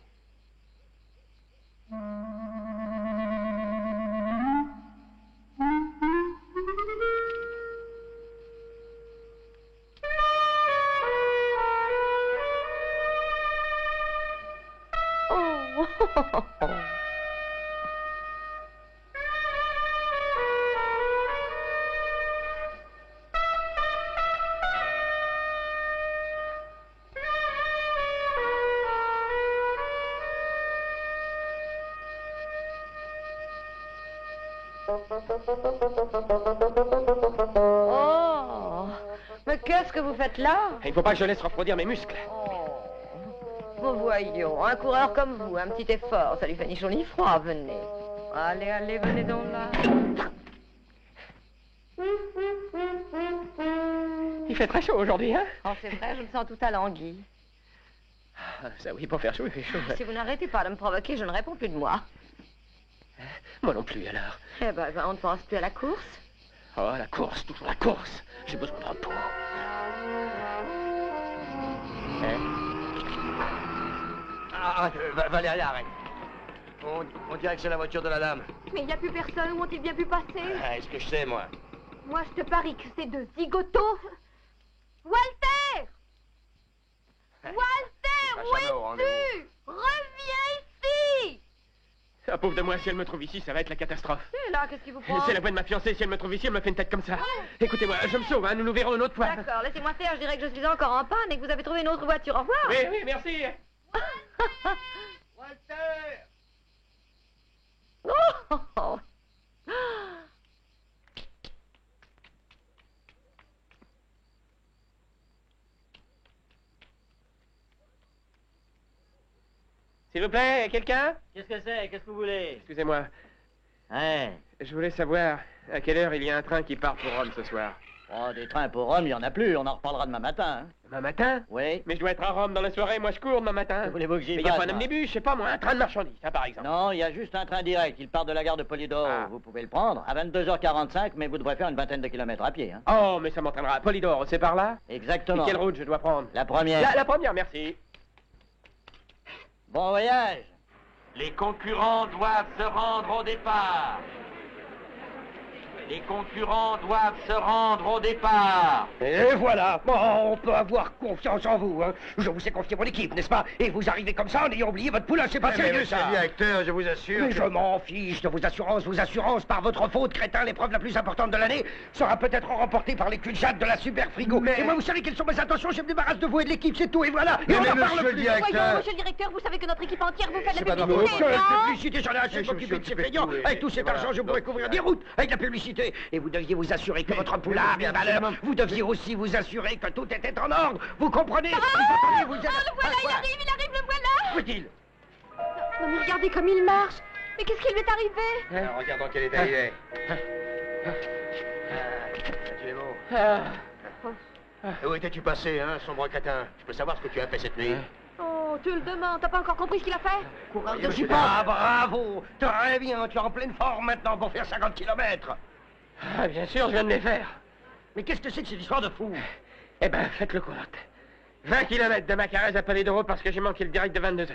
D: Oh, mais qu'est-ce que vous faites là?
H: Il ne faut pas que je laisse refroidir mes muscles.
D: Bon, voyons, un coureur comme vous, un petit effort, ça lui fait ni chaud ni froid, venez. Allez, venez donc là.
H: Il fait très chaud aujourd'hui, hein?
D: Oh, c'est vrai, je me sens tout alangui.
H: Ça oui, pour faire chaud, il fait chaud.
D: Si vous n'arrêtez pas de me provoquer, je ne réponds plus de moi.
H: Moi non plus, alors.
D: Eh ben, on ne pense plus à la course.
H: Oh, la course, toujours la course. J'ai besoin de repos.
L: Valérie, arrête. On dirait que c'est la voiture de la dame.
F: Mais il n'y a plus personne, où ont-ils bien pu passer?
L: Est-ce que je sais, moi?
F: Moi, je te parie que c'est deux zigotos. Walter! Walter, où es-tu? Reviens ici!
H: Ah, pauvre de moi, si elle me trouve ici, ça va être la catastrophe.
G: Et là, qu'est-ce qui vous prend?
H: C'est la voix de ma fiancée, si elle me trouve ici, elle me fait une tête comme ça. Écoutez-moi, je me sauve, hein, nous nous verrons une autre fois.
G: D'accord, laissez-moi faire, je dirais que je suis encore en panne et que vous avez trouvé une autre voiture. Au revoir.
H: Oui, oui, merci.
J: Walter!
G: Oh.
H: S'il vous plaît, quelqu'un?
B: Qu'est-ce que c'est? Qu'est-ce que vous voulez?
H: Excusez-moi,
B: Hein?
H: je voulais savoir à quelle heure il y a un train qui part pour Rome ce soir.
B: Oh, des trains pour Rome, il n'y en a plus. On en reparlera demain matin. Hein?
H: Demain matin?
B: Oui.
H: Mais je dois être à Rome dans la soirée, moi je cours demain matin.
B: Que voulez-vous que j'y
H: Mais il n'y a
B: fasse,
H: pas un
B: moi?
H: omnibus, je sais pas moi, un train de marchandises, ça par exemple.
B: Non, il y a juste un train direct. Il part de la gare de Polydore.
H: Ah.
B: Vous pouvez le prendre à 22h45, mais vous devrez faire une vingtaine de kilomètres à pied. Hein?
H: Oh, mais ça m'entraînera à Polydore, c'est par là?
B: Exactement.
H: Et quelle route je dois prendre?
B: La première.
H: La première, merci.
B: Bon voyage.
M: Les concurrents doivent se rendre au départ. Les concurrents doivent se rendre au départ.
L: Et voilà, bon, on peut avoir confiance en vous, hein. Je vous ai confié mon équipe, n'est-ce pas? Et vous arrivez comme ça en ayant oublié votre poulain, c'est pas sérieux, ça.
J: Monsieur le directeur, je vous assure.
L: Mais je m'en fiche de vos assurances, par votre faute, crétin, l'épreuve la plus importante de l'année sera peut-être remportée par les cul-de-jatte de la Super Frigo.
J: Mais-
L: Et moi, vous savez quelles sont mes intentions, je me débarrasse de vous et de l'équipe, c'est tout, et voilà. Et
J: Mais
L: on en
J: monsieur
L: parle
J: le
L: plus.
J: directeur-
G: Voyons, monsieur le directeur, vous savez que notre équipe entière vous fait
J: C'est
G: de la
J: pas
G: publicité,
J: grave.
G: non?
L: Publicité, j'en ai assez de
J: Je me
L: m'occuper
J: suis
L: de ces
J: occupé de
L: feignants.
J: tout, oui.
L: Avec tout
J: Et
L: cet
J: voilà.
L: argent, je pourrais couvrir des routes avec la publicité. Et vous deviez vous assurer que votre poulain avait valeur. Vous deviez aussi vous assurer que tout était en ordre. Vous comprenez?
G: Oh,
L: Vous
G: le voilà, il arrive, le voilà.
L: Où est-il?
G: Non, mais regardez comme il marche. Mais qu'est-ce qui lui est arrivé?
J: Alors, regarde dans quel état il est. Tu es beau. Et où étais-tu passé, hein, sombre catin? Je peux savoir ce que tu as fait cette nuit?
G: Oh, tu le demandes, t'as pas encore compris ce qu'il a fait?
L: Courage de pas. Bravo. Très bien, tu es en pleine forme maintenant pour faire 50 km.
H: Ah, bien sûr, je viens de les faire.
L: Mais qu'est-ce que c'est que cette histoire de fou?
H: Eh ben, faites le compte. 20 km de Macarès à Polydoro parce que j'ai manqué le direct de 22h.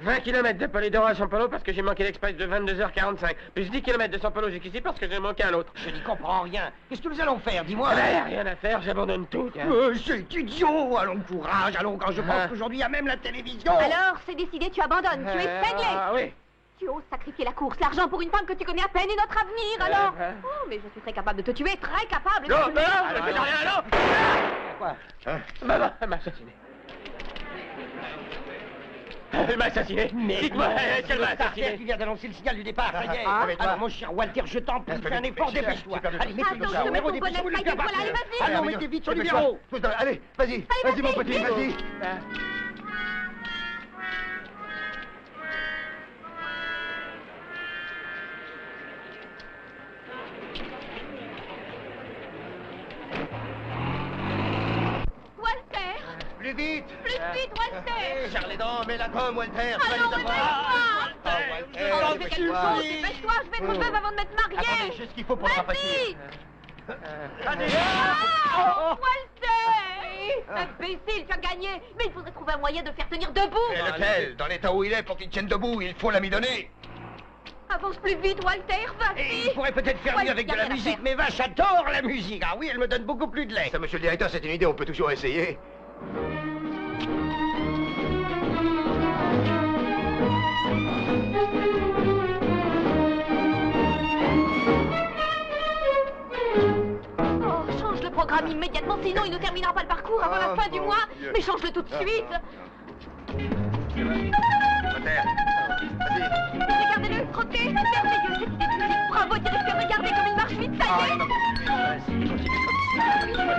H: 20 km de Polydoro à San Paulo parce que j'ai manqué l'express de 22h45. Plus 10 km de San Paulo jusqu'ici parce que j'ai manqué un autre.
L: Je n'y comprends rien. Qu'est-ce que nous allons faire, dis-moi?
H: Eh ben, rien à faire, j'abandonne tout. tiens.
L: C'est idiot. Allons, courage, allons, quand je pense qu'aujourd'hui, il y a même la télévision.
G: Alors, c'est décidé, tu abandonnes, tu es cinglé.
H: Ah oui.
G: Tu oses sacrifier la course, l'argent pour une femme que tu connais à peine et notre avenir, alors?
H: ouais.
G: Oh, mais je suis très capable de te tuer, très capable.
H: Non,
G: de te
H: non,
G: tuer.
H: ne faites rien, non.
L: Quoi?
H: Maman, elle m'a assassiné. Elle m'a assassiné. Dites-moi, est-ce qu'elle m'a assassiné?
L: Tu viens d'annoncer le signal du départ, ça y est.
J: Ah,
L: Alors, mon cher Walter, je t'en prie, fais un effort, dépêche-toi. Allez, mettez
G: Attends, je te mets ton bonnet, Spike, voilà, allez, vas-y.
L: Allons, mettez vite son numéro.
J: Allez, vas-y, vas-y, mon petit, vas-y.
G: Walter,
J: Plus vite.
G: plus vite, Walter.
J: Serre les dents, mets la gomme, Walter.
G: Allons, réveille-toi.
J: Walter,
G: Fais quelque chose, dépêche-toi, je vais être veuve avant de m'être mariée.
J: Attendez, j'ai ce qu'il faut pour te rapatrier.
G: Vas-y. Ah, Walter, imbécile, tu as gagné. Mais il faudrait trouver un moyen de faire tenir debout.
J: Et lequel? Dans l'état où il est, pour qu'il tienne debout, il faut l'amidonner.
G: Avance plus vite, Walter, vas-y.
L: Il pourrait peut-être faire mieux avec de la musique, mais vache, j'adore la musique. Ah oui, elle me donne beaucoup plus de lait.
J: Ça, monsieur le directeur, c'est une idée, on peut toujours essayer.
G: Oh, change le programme immédiatement, sinon il ne terminera pas le parcours avant la fin du mois. Mais change-le tout de suite.
J: Walter, vas-y.
G: Regardez-le, trottez. Merveilleux, cette idée de musique. Bravo, directeur, regardez comme il marche vite, ça y est.
J: Vas-y, continue comme ça.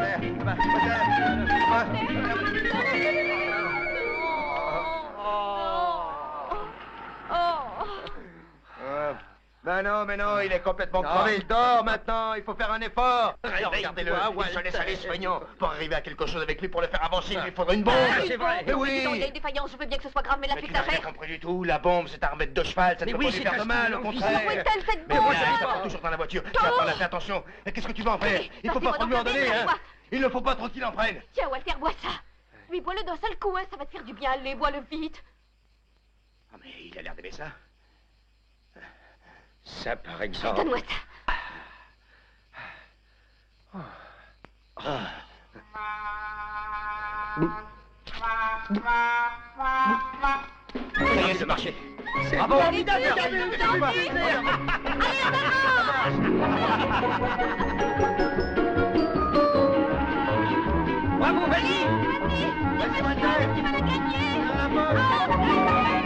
J: Mais non, il est complètement crevé, il dort maintenant, il faut faire un effort. Regardez-le, il se laisse aller ce feignant. Pour arriver à quelque chose avec lui, pour le faire avancer, il lui faudrait une bombe.
L: c'est vrai.
J: Mais
G: Non,
J: oui.
G: il y a une défaillance, je veux bien que ce soit grave, mais la
J: Mais tu n'as rien
G: exagère.
J: compris du tout, la bombe, c'est un remède de cheval, ça ne
L: Mais
J: peut
L: oui,
J: pas lui
L: c'est
J: faire de
L: un
J: mal, au
L: stimulant
J: contraire.
G: Où est-elle, cette
J: Mais moi,
G: bombe?
J: ça part toujours dans la voiture. Tu vas pas la faire attention. Mais qu'est-ce que tu vas en faire? Il faut pas
G: Passez-moi
J: trop lui en
G: donc la
J: donner,
G: veine,
J: hein.
G: bois.
J: Il ne faut pas trop qu'il en prenne.
G: Tiens, Walter, bois ça. Lui, bois-le d'un seul coup, hein, ça va te faire du bien. Allez, bois-le vite.
J: Ah, mais il a l'air d'aimer ça. Ça, par exemple.
G: Donne-moi ça.
L: Ça y est, c'est marché.
J: C'est
I: Bravo.
J: formidable.
G: Allez, en
J: Bravo, vas-y. Vas-y, Walter.
G: Tu vas le gagner.
J: À la main.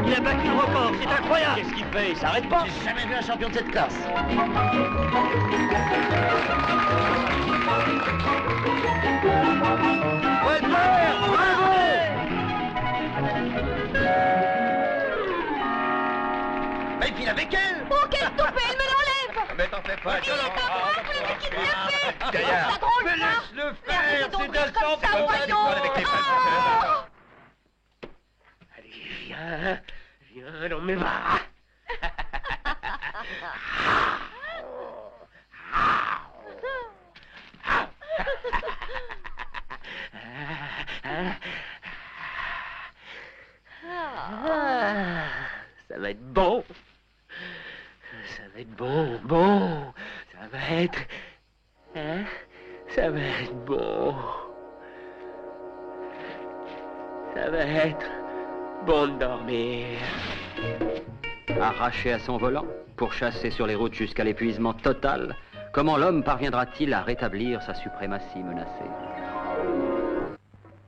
I: Il a battu le record, c'est incroyable. Qu'est-ce qu'il fait? Il s'arrête pas.
J: J'ai jamais vu un champion de cette classe. Mais il file avec elle.
G: Oh, quelle toupée, elle me l'enlève.
J: Mais t'en fais pas.
G: Il est à moi, vous l'avez kidnappé.
J: Derrière.
G: Ça drôle,
J: Mais
G: ça.
J: laisse-le
G: Mais arrêtez
J: faire.
G: donc
J: C'est
G: de rire
J: un
G: comme ça,
J: champion.
G: voyons.
J: Avec les
G: Oh.
H: Allez, viens dans mes bras. Ça va être bon. Ça va être bon, bon. Ça va être... Hein? Ça va être bon. Ça va être bon de dormir.
A: Arraché à son volant, pourchassé sur les routes jusqu'à l'épuisement total, comment l'homme parviendra-t-il à rétablir sa suprématie menacée?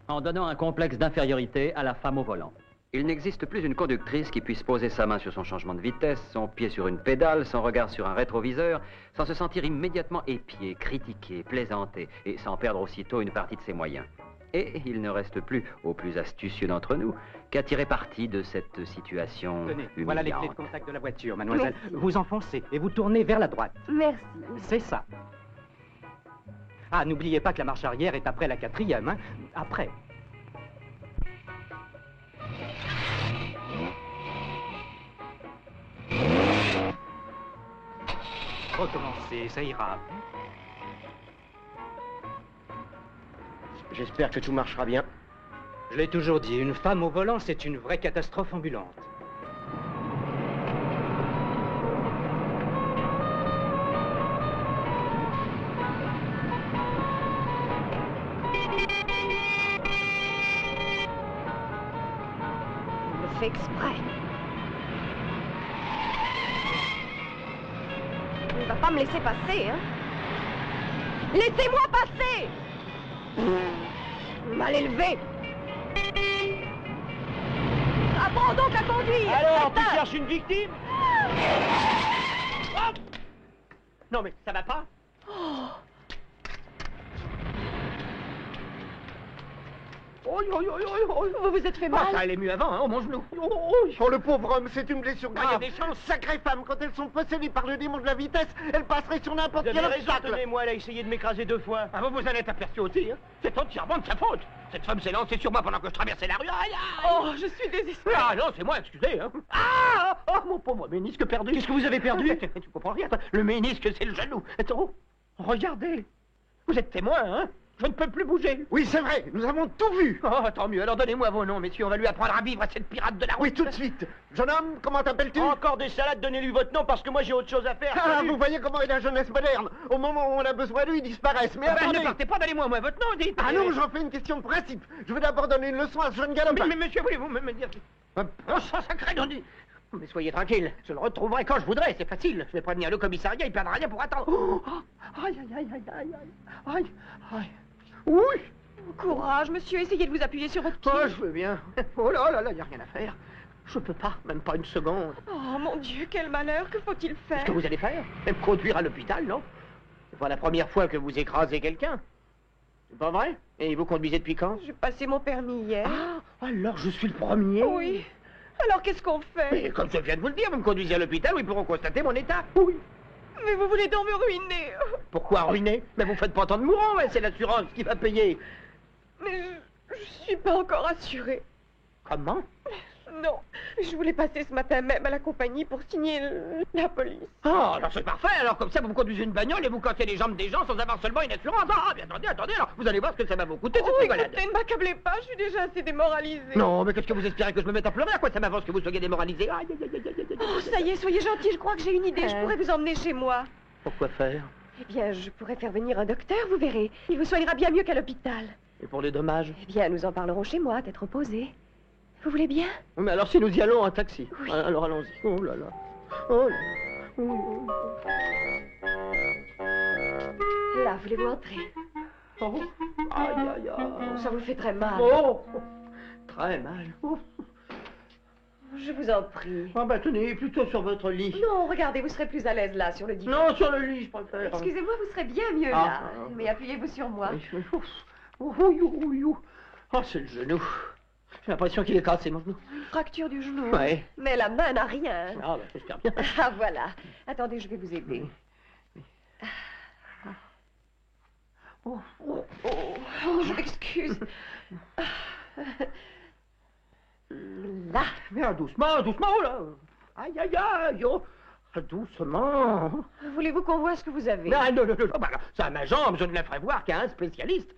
A: En donnant un complexe d'infériorité à la femme au volant. Il n'existe plus une conductrice qui puisse poser sa main sur son changement de vitesse, son pied sur une pédale, son regard sur un rétroviseur, sans se sentir immédiatement épié, critiqué, plaisanté, et sans perdre aussitôt une partie de ses moyens. Et il ne reste plus aux plus astucieux d'entre nous qu'à tirer parti de cette situation
I: Tenez,
A: humiliante.
I: voilà les clés de contact de la voiture, mademoiselle. Vous enfoncez et vous tournez vers la droite.
F: Merci.
I: C'est ça. Ah, n'oubliez pas que la marche arrière est après la 4e, hein. Après. Recommencez, ça ira.
H: J'espère que tout marchera bien.
I: Je l'ai toujours dit, une femme au volant, c'est une vraie catastrophe ambulante.
F: Il le fait exprès. Il ne va pas me laisser passer, hein. Laissez-moi passer. Mal élevé. Apprends donc à conduire.
I: Alors, tu
F: Attends.
I: cherches une victime? Hop! Non mais ça va pas?
F: Vous vous êtes fait mal.
I: Ça allait mieux avant, hein, oh mon genou.
J: Oh, le pauvre homme, c'est une blessure
I: Ah, il y a
J: grave.
I: des chances.
J: Sacrées femmes, quand elles sont possédées par le démon de la vitesse, elles passeraient sur n'importe
I: Vous
J: quel
I: avez raison,
J: obstacle.
I: tenez, moi, elle a essayé de m'écraser 2 fois. Ah, vous vous en êtes aperçu aussi, hein? C'est entièrement de sa faute. Cette femme s'est lancée sur moi pendant que je traversais la rue. Aïe, aïe.
F: Oh, je suis désespérée.
I: Ah non, c'est moi, excusez, hein. Ah! Oh, mon pauvre ménisque perdu. Qu'est-ce que vous avez perdu? Tu comprends rien, toi. Le ménisque, c'est le genou. Attends, regardez. Vous êtes témoin, hein? Je ne peux plus bouger.
J: Oui, c'est vrai, nous avons tout vu.
I: Oh, tant mieux. Alors donnez-moi vos noms, messieurs. On va lui apprendre à vivre à cette pirate de la route.
J: Oui, tout de suite. Jeune homme, comment t'appelles-tu?
I: Encore des salades, donnez-lui votre nom parce que moi j'ai autre chose à faire.
J: Ah,
I: Salut.
J: vous voyez comment est la jeunesse moderne. Au moment où on a besoin d'eux, ils disparaissent. Mais
I: Ah ben,
J: attendez.
I: ne partez pas, donnez-moi moi votre nom, dites.
J: Ah non, j'en fais une question de principe. Je veux d'abord donner une leçon à ce jeune galopin.
I: Mais monsieur, voulez-vous me dire... Oh, ça sacré, non dit. Mais soyez tranquille, je le retrouverai quand je voudrais, c'est facile. Je vais prévenir le commissariat, il perdra rien pour attendre. Oh, aïe, aïe, aïe, aïe, aïe, aïe, aïe, aïe. Oui.
F: Courage, monsieur, essayez de vous appuyer sur votre pied.
I: Oh, je veux bien. Oh là là, là, y a rien à faire. Je peux pas, même pas une seconde.
F: Oh, mon Dieu, quel malheur, que faut-il faire?
I: Qu'est-ce que vous allez faire? Même conduire à l'hôpital, non? C'est pas la première fois que vous écrasez quelqu'un. C'est pas vrai? Et vous conduisez depuis quand?
F: J'ai passé mon permis hier.
I: Ah, alors je suis le premier.
F: Oui. Alors qu'est-ce qu'on fait?
I: Mais comme je viens de vous le dire, vous me conduisez à l'hôpital où ils pourront constater mon état. Oui.
F: Mais vous voulez donc me ruiner?
I: Pourquoi ruiner? Mais vous faites pas tant de mourants, ouais, c'est l'assurance qui va payer.
F: Mais
N: Je suis pas encore assurée.
I: Comment?
N: Non, je voulais passer ce matin même à la compagnie pour signer la police.
I: Oh, alors c'est parfait. Alors comme ça, vous me conduisez une bagnole et vous cassez les jambes des gens sans avoir seulement une assurance. Ah, mais attendez, alors vous allez voir ce que ça va vous coûter, cette rigolade.
N: Écoutez, ne m'accablez pas, je suis déjà assez démoralisée.
I: Non, mais qu'est-ce que vous espérez que je me mette à pleurer? À quoi ça m'avance que vous soyez démoralisé? Aïe, aïe, aïe, aïe, aïe, aïe.
N: Oh, ça y est, soyez gentil, je crois que j'ai une idée, je pourrais vous emmener chez moi.
I: Pourquoi faire?
N: Eh bien, je pourrais faire venir un docteur, vous verrez. Il vous soignera bien mieux qu'à l'hôpital.
I: Et pour les dommages?
N: Eh bien, nous en parlerons chez moi, tête reposée. Vous voulez bien?
I: Mais alors si nous y allons en taxi.
N: Oui.
I: Alors allons-y. Oh là là. Oh là.
N: Là, voulez-vous entrer?
I: Oh. Aïe, aïe, aïe.
N: Ça vous fait très mal.
I: Oh. Très mal. Oh.
N: Je vous en prie.
I: Ah bah tenez, plutôt sur votre lit.
N: Non, regardez, vous serez plus à l'aise là, sur le divan.
I: Non, sur le lit, je préfère.
N: Excusez-moi, vous serez bien mieux là. Mais appuyez-vous sur moi.
I: Oh, c'est le genou. J'ai l'impression qu'il est cassé, mon genou.
N: Une fracture du genou.
I: Ouais.
N: Mais la main n'a rien.
I: Ah, bah j'espère bien.
N: Ah, voilà. Attendez, je vais vous aider. Je m'excuse. Là.
I: Bien, doucement, doucement, là. Aïe, aïe, aïe. Oh. Doucement.
N: Voulez-vous qu'on voit ce que vous avez?
I: Non, non, non, non. Bah, ça, ma jambe, je ne la ferai voir qu'à un spécialiste.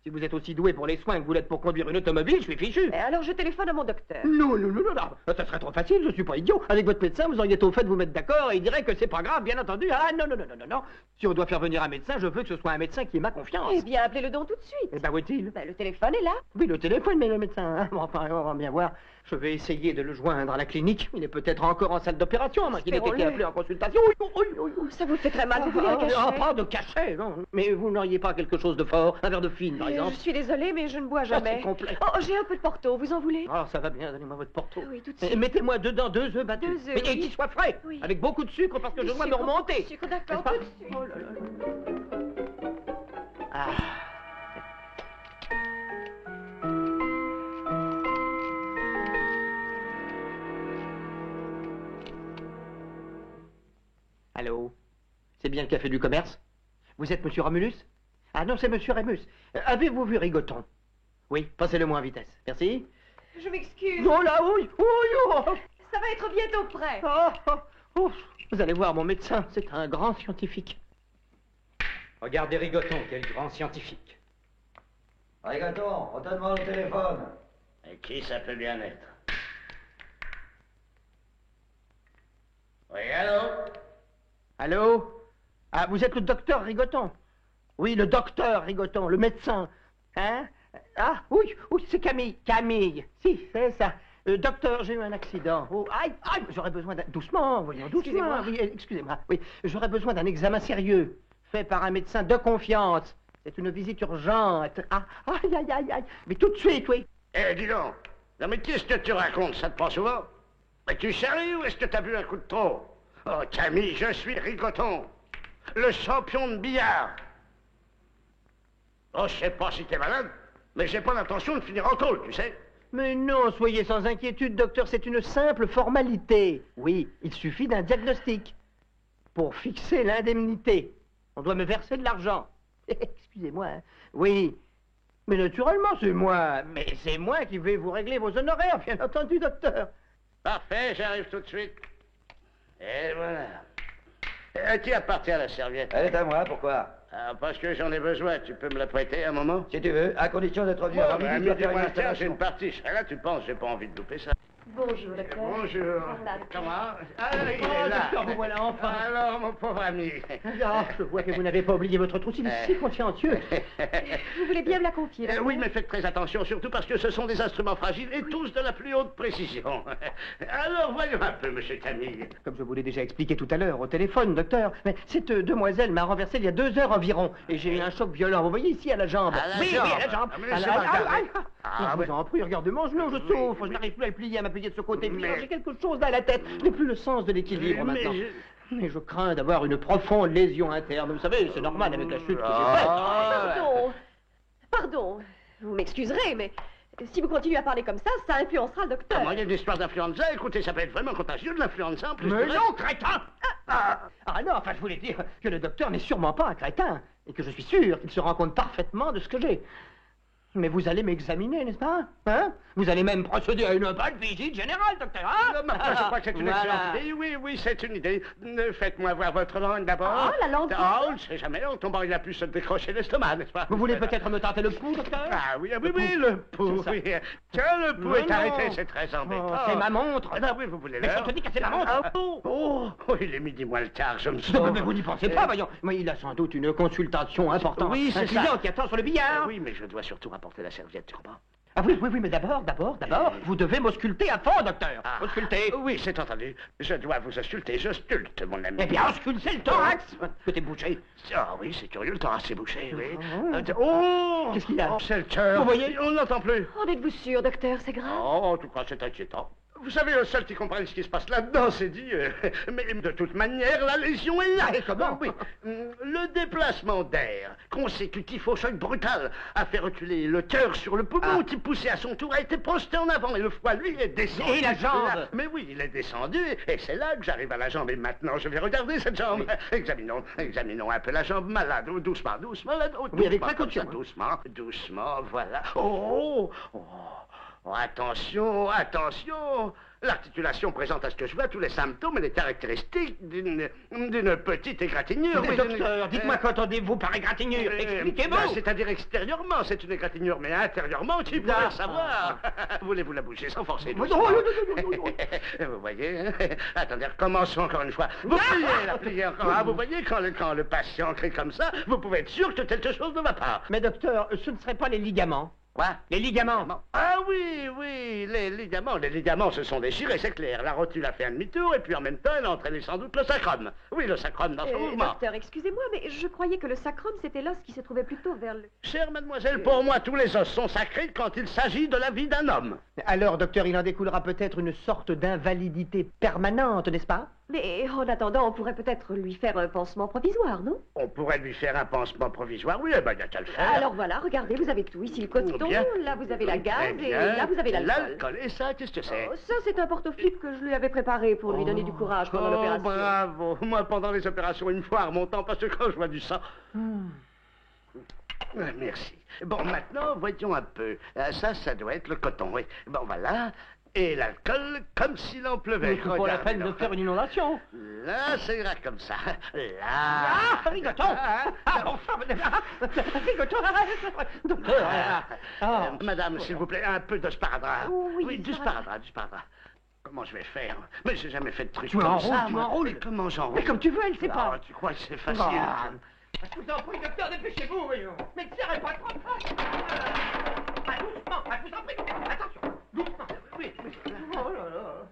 I: Si vous êtes aussi doué pour les soins que vous l'êtes pour conduire une automobile, je suis fichu.
N: Alors je téléphone à mon docteur.
I: Non, non, non, non, non. Ça serait trop facile, je suis pas idiot. Avec votre médecin, vous auriez au fait de vous mettre d'accord et il dirait que c'est pas grave, bien entendu. Ah non, non, non, non, non, non. Si on doit faire venir un médecin, je veux que ce soit un médecin qui ait ma confiance.
N: Eh bien, appelez-le donc tout de suite.
I: Eh ben, où est-il?
N: Le téléphone est là.
I: Oui, le téléphone, mais le médecin. Hein. Bon, enfin, on va bien voir. Je vais essayer de le joindre à la clinique. Il est peut-être encore en salle d'opération, à moins qu'il ait été appelé en consultation.
N: Ça vous fait très mal, vous voulez un cachet?
I: Ah, pas de cachet, non. Mais vous n'auriez pas quelque chose de fort? Un verre de fine, par exemple?
N: Je suis désolée, mais je ne bois jamais.
I: C'est complet.
N: Oh, j'ai un peu de Porto, vous en voulez?
I: Alors, ça va bien, donnez-moi votre Porto.
N: Oui, tout de suite.
I: Mettez-moi dedans 2 œufs battus.
N: 2 œufs,
I: Et qu'ils soient frais, avec beaucoup de sucre, parce que je dois me remonter.
N: Sucre, d'accord, tout de suite.
I: Oh là là. Ah. Allô? C'est bien le café du commerce? Vous êtes monsieur Romulus? Ah non, c'est monsieur Rémus. Avez-vous vu Rigoton? Oui, passez-le-moi en vitesse. Merci.
N: Je m'excuse.
I: Oh là, oui, oui, oh.
N: Ça va être bientôt prêt.
I: Vous allez voir mon médecin, c'est un grand scientifique.
A: Regardez Rigoton, quel grand scientifique.
L: Rigoton, on te demande le téléphone.
O: Et qui ça peut bien être? Oui, allô?
I: Allô? Ah, vous êtes le docteur Rigoton? Oui, le docteur Rigoton, le médecin. Hein? Ah, oui, oui, c'est Camille. Camille. Si, c'est ça. Docteur, j'ai eu un accident. Oh, aïe, aïe, j'aurais besoin d'un... Doucement, voyons, doucement.
N: Excusez-moi.
I: Oui, excusez-moi. Oui, j'aurais besoin d'un examen sérieux, fait par un médecin de confiance. C'est une visite urgente. Ah, aïe, aïe, aïe, aïe. Mais tout de suite, oui.
O: Eh, dis donc. Non, mais qu'est-ce que tu racontes? Ça te prend souvent? Mais tu es sérieux ou est-ce que t'as bu un coup de trop? Oh, Camille, je suis Rigoton, le champion de billard. Oh, je sais pas si t'es malade, mais j'ai pas l'intention de finir en tôle, tu sais.
I: Mais non, soyez sans inquiétude, docteur, c'est une simple formalité. Oui, il suffit d'un diagnostic. Pour fixer l'indemnité, on doit me verser de l'argent. Excusez-moi, hein. Oui. Mais naturellement, c'est moi. Mais c'est moi qui vais vous régler vos honoraires, bien entendu, docteur.
O: Parfait, j'arrive tout de suite. Et voilà. Qui appartient à la serviette?
L: Elle est à moi, pourquoi?
O: Parce que j'en ai besoin. Tu peux me la prêter un moment?
L: Si tu veux, à condition d'être venu avant midi pour faire une
O: Tiens, j'ai
L: installation.
O: une partie. Je serai là, tu penses, j'ai pas envie de louper ça.
N: Bonjour, docteur.
O: Bonjour. Comment? Ah, il est là.
I: Docteur, vous voilà enfin.
O: Alors, mon pauvre ami.
I: Ah, je vois que vous n'avez pas oublié votre trousse, il est si consciencieux.
N: Vous voulez bien me la confier, docteur?
O: Oui, mais faites très attention, surtout parce que ce sont des instruments fragiles et tous de la plus haute précision. Alors, voyons un peu, monsieur Camille.
I: Comme je vous l'ai déjà expliqué tout à l'heure au téléphone, docteur, mais cette demoiselle m'a renversé il y a 2 heures environ et j'ai eu un choc violent. Vous voyez ici à la jambe.
O: À la
I: oui,
O: jambe.
I: oui, à la jambe.
O: Ah, mais laissez-moi regarder.
I: Je vous en prie, regardez mon genou, je souffre, je n'arrive plus à le plier, à m'appuyer de ce côté. Puis j'ai quelque chose dans la tête. Je n'ai plus le sens de l'équilibre maintenant. Mais je crains d'avoir une profonde lésion interne. Vous savez, c'est normal avec la chute que j'ai faite.
N: Pardon. Pardon. Vous m'excuserez, mais si vous continuez à parler comme ça influencera le docteur.
O: Comment il y a une histoire d'influenza? Écoutez, ça peut être vraiment contagieux de l'influenza en plus.
I: Mais non, crétin! Ah non, enfin, je voulais dire que le docteur n'est sûrement pas un crétin et que je suis sûr qu'il se rend compte parfaitement de ce que j'ai. Mais vous allez m'examiner, n'est-ce pas? Hein? Vous allez même procéder à une bonne visite générale, docteur, hein?
O: Non, maintenant, je crois que c'est une excellente idée. Oui, oui, c'est une idée. Faites-moi voir votre langue d'abord.
N: Ah, la langue?
O: Ah, on ne sait jamais. En tombant, il a pu se décrocher l'estomac, n'est-ce pas?
I: Vous voulez peut-être me tenter le pouls, docteur?
O: Ah oui, le pouls, oui. Tiens, le pouls est arrêté, c'est très embêtant.
I: Oh, c'est ma montre.
O: Ah oui, vous voulez
I: Mais
O: l'heure?
I: je te dis que c'est ma montre.
O: Oh, il est midi moins le quart, je me sens.
I: Mais vous n'y pensez pas, voyons. Mais il a sans doute une consultation importante.
O: Oui, c'est ça.
I: Un client qui attend sur le billard.
O: Oui, mais je dois surtout rapporter la serviette, tu comprends?
I: Ah oui, mais d'abord, vous devez m'ausculter à fond, docteur. Ausculter.
O: Oui, c'est entendu. Je dois vous ausculter, j'ausculte, mon ami.
I: Eh bien, auscultez le thorax. Que t'es bouché.
O: Ah oui, c'est curieux, le thorax est bouché, oui. Oh!
I: Qu'est-ce qu'il y a?
O: C'est le cœur.
I: Vous voyez?
O: On n'entend plus.
N: En êtes-vous sûr, docteur? C'est grave?
O: Oh, en tout cas, c'est inquiétant. Vous savez, le seul qui comprenne ce qui se passe là-dedans, c'est dit. Mais de toute manière, la lésion est là.
I: Et comment?
O: Oui. Le déplacement d'air, consécutif au choc brutal, a fait reculer le cœur sur le poumon qui, poussé à son tour, a été projeté en avant. Et le foie, lui, est descendu.
I: Et la jambe?
O: Là. Mais oui, il est descendu. Et c'est là que j'arrive à la jambe. Et maintenant, je vais regarder cette jambe. Oui. Examinons un peu la jambe malade. Doucement, là.
I: Oui, avec précaution.
O: Doucement, voilà. Oh! Attention! L'articulation présente à ce que je vois tous les symptômes et les caractéristiques d'une petite égratignure.
I: Mais docteur, dites-moi qu'entendez-vous par égratignure? Expliquez-moi!
O: C'est-à-dire extérieurement, c'est une égratignure, mais intérieurement, qui pourrait le savoir? Voulez-vous la bouger sans forcer? Vous voyez? Attendez, recommençons encore une fois. Vous pliez encore. Ah, vous voyez, quand le patient crie comme ça, vous pouvez être sûr que quelque chose ne va pas.
I: Mais docteur, ce ne serait pas les ligaments?
O: Quoi?
I: Les ligaments.
O: Ah oui, les ligaments se sont déchirés, c'est clair. La rotule a fait un demi-tour et puis en même temps, elle a entraîné sans doute le sacrum. Oui, le sacrum dans son mouvement.
N: Docteur, excusez-moi, mais je croyais que le sacrum, c'était l'os qui se trouvait plutôt vers le...
O: Chère mademoiselle, pour moi, tous les os sont sacrés quand il s'agit de la vie d'un homme.
I: Alors, docteur, il en découlera peut-être une sorte d'invalidité permanente, n'est-ce pas?
N: Mais en attendant, on pourrait peut-être lui faire un pansement provisoire, non?
O: On pourrait lui faire un pansement provisoire, oui, eh ben, il n'y a qu'à le faire.
N: Alors voilà, regardez, vous avez tout. Ici le coton, là vous avez la gaze, et là vous avez l'alcool.
O: L'alcool, et ça, qu'est-ce que c'est?
N: Ça, c'est un porte-flip que je lui avais préparé pour lui donner du courage pendant l'opération.
O: Bravo! Moi, pendant les opérations, une fois mon temps, parce que quand je vois du sang... Merci. Bon, maintenant, voyons un peu. Ça doit être le coton, oui. Bon, voilà. Et l'alcool, comme s'il en pleuvait.
I: C'est pas la peine de faire une inondation.
O: Là, ça ira comme ça. Là.
I: Ah, rigoton! Rigoton! Docteur!
O: Madame, s'il vous plaît, un peu de sparadrap.
N: Oui,
O: du sparadrap. Comment je vais faire? Mais j'ai jamais fait de trucs
I: tu
O: comme ça.
I: Tu m'enroules.
O: Mais comment j'enroule?
I: Mais comme tu veux, elle sait pas.
O: Tu crois que c'est facile?
I: Je vous en prie, docteur, dépêchez-vous, voyons. Mais ne serrez pas trop fort. Doucement, je vous en prie, attention. Doucement, oui. Oh là là.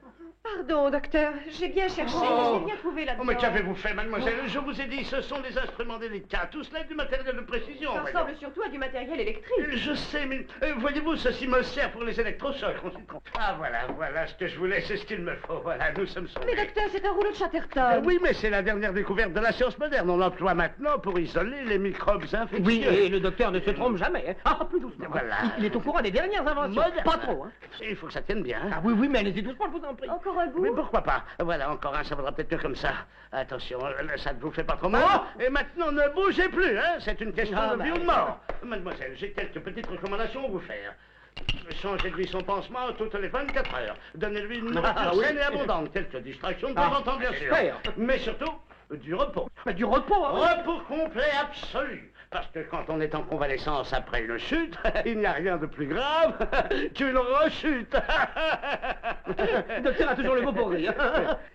N: Pardon, docteur, j'ai bien cherché, j'ai bien trouvé là-dedans.
O: Oh, mais qu'avez-vous fait, mademoiselle? Je vous ai dit, ce sont des instruments délicats, tout cela est du matériel de précision.
N: Ça ressemble surtout à du matériel électrique.
O: Je sais, mais voyez-vous, ceci me sert pour les électrochocs. Ah, voilà ce que je voulais, c'est ce qu'il me faut. Voilà, nous sommes sauvés.
N: Mais docteur, c'est un rouleau de Chatterton.
O: Oui, mais c'est la dernière découverte de la science moderne. On l'emploie maintenant pour isoler les microbes infectieux.
I: Oui, et le docteur ne se trompe jamais. Ah, plus doucement.
O: Voilà.
I: Il est au courant des dernières inventions. Pas trop, hein.
O: Il faut que ça tienne bien.
I: Ah oui, mais allez-y doucement, je vous en prie.
N: Encore un bout?
O: Mais pourquoi pas? Voilà, encore un, ça vaudra peut-être mieux comme ça. Attention, ça ne vous fait pas trop mal. Et maintenant, ne bougez plus, hein. C'est une question de vie ou de mort. Mademoiselle, j'ai quelques petites recommandations à vous faire. Changez-lui son pansement toutes les 24 heures. Donnez-lui une nourriture saine et abondante. Quelques distractions de temps en temps, bien sûr. Mais surtout, du repos.
I: Mais du repos, hein.
O: Repos complet absolu. Parce que quand on est en convalescence après une chute, il n'y a rien de plus grave qu'une rechute.
I: Le docteur a toujours le mot pour rire.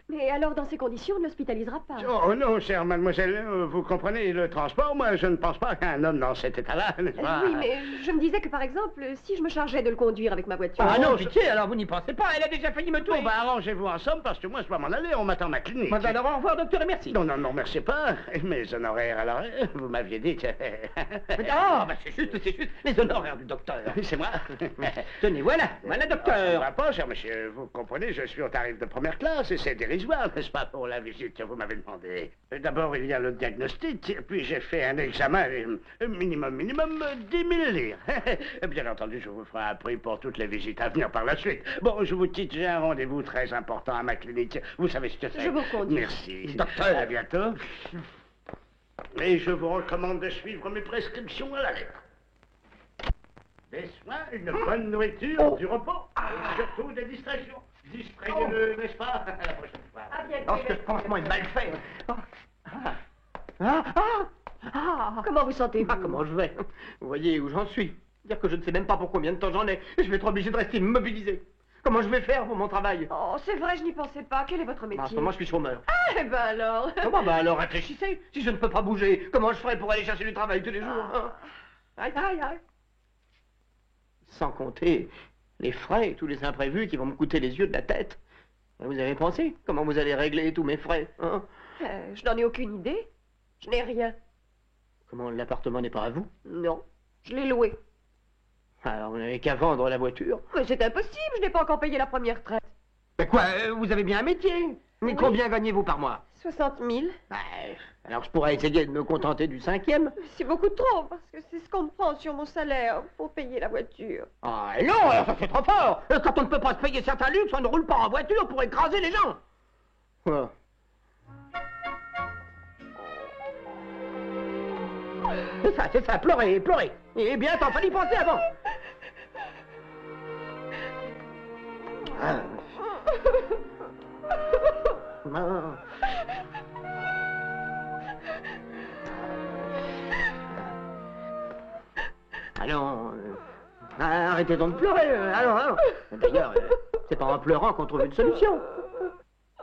N: Mais alors, dans ces conditions, on ne l'hospitalisera pas.
O: Oh non, chère mademoiselle, vous comprenez, le transport, moi, je ne pense pas qu'un homme dans cet état-là, n'est-ce pas?
N: Oui, mais je me disais que, par exemple, si je me chargeais de le conduire avec ma voiture...
I: Ah non, pitié, alors vous n'y pensez pas, elle a déjà failli me tuer.
O: Bon, bah arrangez-vous en somme, parce que moi, je dois m'en aller, on m'attend à ma clinique.
I: Bah, alors, au revoir, docteur, et merci.
O: Non, merci pas. Mes honoraires, alors, vous m'aviez dit que...
I: Ah, bah c'est juste, les honoraires du docteur.
O: C'est moi.
I: Tenez, voilà, docteur.
O: Ça ne va pas, cher monsieur, vous comprenez, je suis au tarif de première classe, et c'est dérisoire, n'est-ce pas, pour la visite que vous m'avez demandé. D'abord, il y a le diagnostic, puis j'ai fait un examen, minimum, 10 000 livres. Bien entendu, je vous ferai un prix pour toutes les visites à venir par la suite. Bon, je vous quitte, j'ai un rendez-vous très important à ma clinique. Vous savez ce que c'est.
N: Je vous conduis.
O: Merci.
I: Docteur.
O: À bientôt. Et je vous recommande de suivre mes prescriptions à la lettre. Des Une bonne nourriture, du repos, et surtout des distractions. Distrayez-le, n'est-ce pas? À la prochaine fois.
L: Lorsque ce pansement est mal fait.
N: Comment vous sentez-vous?
K: Comment je vais? Vous voyez où j'en suis. Dire que je ne sais même pas pour combien de temps j'en ai. Et je vais être obligé de rester immobilisé. Comment je vais faire pour mon travail?
N: Oh, c'est vrai, je n'y pensais pas. Quel est votre métier?
K: En ce moment, je suis chômeur.
N: Ah, eh ben alors.
K: Comment? Ben alors réfléchissez. Si je ne peux pas bouger, comment je ferai pour aller chercher du travail tous les jours, hein? Aïe, aïe, aïe. Sans compter les frais et tous les imprévus qui vont me coûter les yeux de la tête. Vous avez pensé comment vous allez régler tous mes frais, hein?
N: Je n'en ai aucune idée. Je n'ai rien.
K: Comment, l'appartement n'est pas à vous?
N: Non, je l'ai loué.
K: Alors vous n'avez qu'à vendre la voiture.
N: Mais c'est impossible, je n'ai pas encore payé la première traite.
K: Mais quoi, vous avez bien un métier? Mais combien gagnez-vous par mois?
N: 60 000.
K: Alors je pourrais essayer de me contenter du 5e.
N: C'est beaucoup trop, parce que c'est ce qu'on me prend sur mon salaire pour payer la voiture.
K: Ah non, alors ça c'est trop fort. Quand on ne peut pas se payer certains luxes, on ne roule pas en voiture pour écraser les gens. Quoi? C'est ça, pleurez, pleurez. Eh bien, t'en fallait y penser avant. Allons, arrêtez donc de pleurer. Allons. D'ailleurs, c'est pas en pleurant qu'on trouve une solution.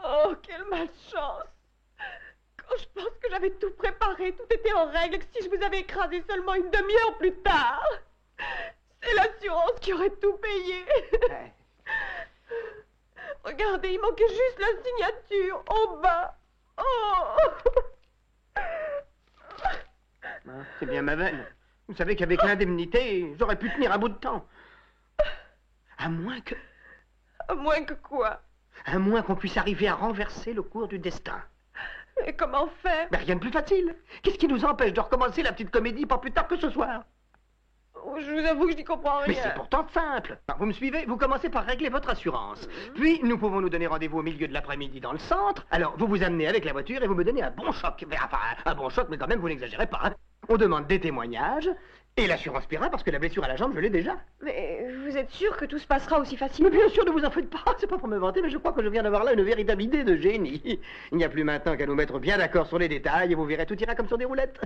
N: Oh, quelle malchance! Quand je pense que j'avais tout préparé, tout était en règle, que si je vous avais écrasé seulement une demi-heure plus tard, c'est l'assurance qui aurait tout payé. Regardez, il manquait juste la signature, en bas. Oh!
K: C'est bien ma veine. Vous savez qu'avec l'indemnité, j'aurais pu tenir un bout de temps. À moins que...
N: À moins que quoi?
K: À moins qu'on puisse arriver à renverser le cours du destin.
N: Et comment faire?
K: Mais rien de plus facile. Qu'est-ce qui nous empêche de recommencer la petite comédie pas plus tard que ce soir?
N: Oh, je vous avoue que je n'y comprends rien.
K: Mais c'est pourtant simple. Vous me suivez? Vous commencez par régler votre assurance. Puis, nous pouvons nous donner rendez-vous au milieu de l'après-midi dans le centre. Alors, vous vous amenez avec la voiture et vous me donnez un bon choc. Enfin, un bon choc, mais quand même, vous n'exagérez pas. Hein. On demande des témoignages. Et l'assurance paiera parce que la blessure à la jambe, je l'ai déjà.
N: Mais vous êtes sûr que tout se passera aussi facilement?
K: Mais bien sûr, ne vous en faites pas. C'est pas pour me vanter, mais je crois que je viens d'avoir là une véritable idée de génie. Il n'y a plus maintenant qu'à nous mettre bien d'accord sur les détails et vous verrez, tout ira comme sur des roulettes.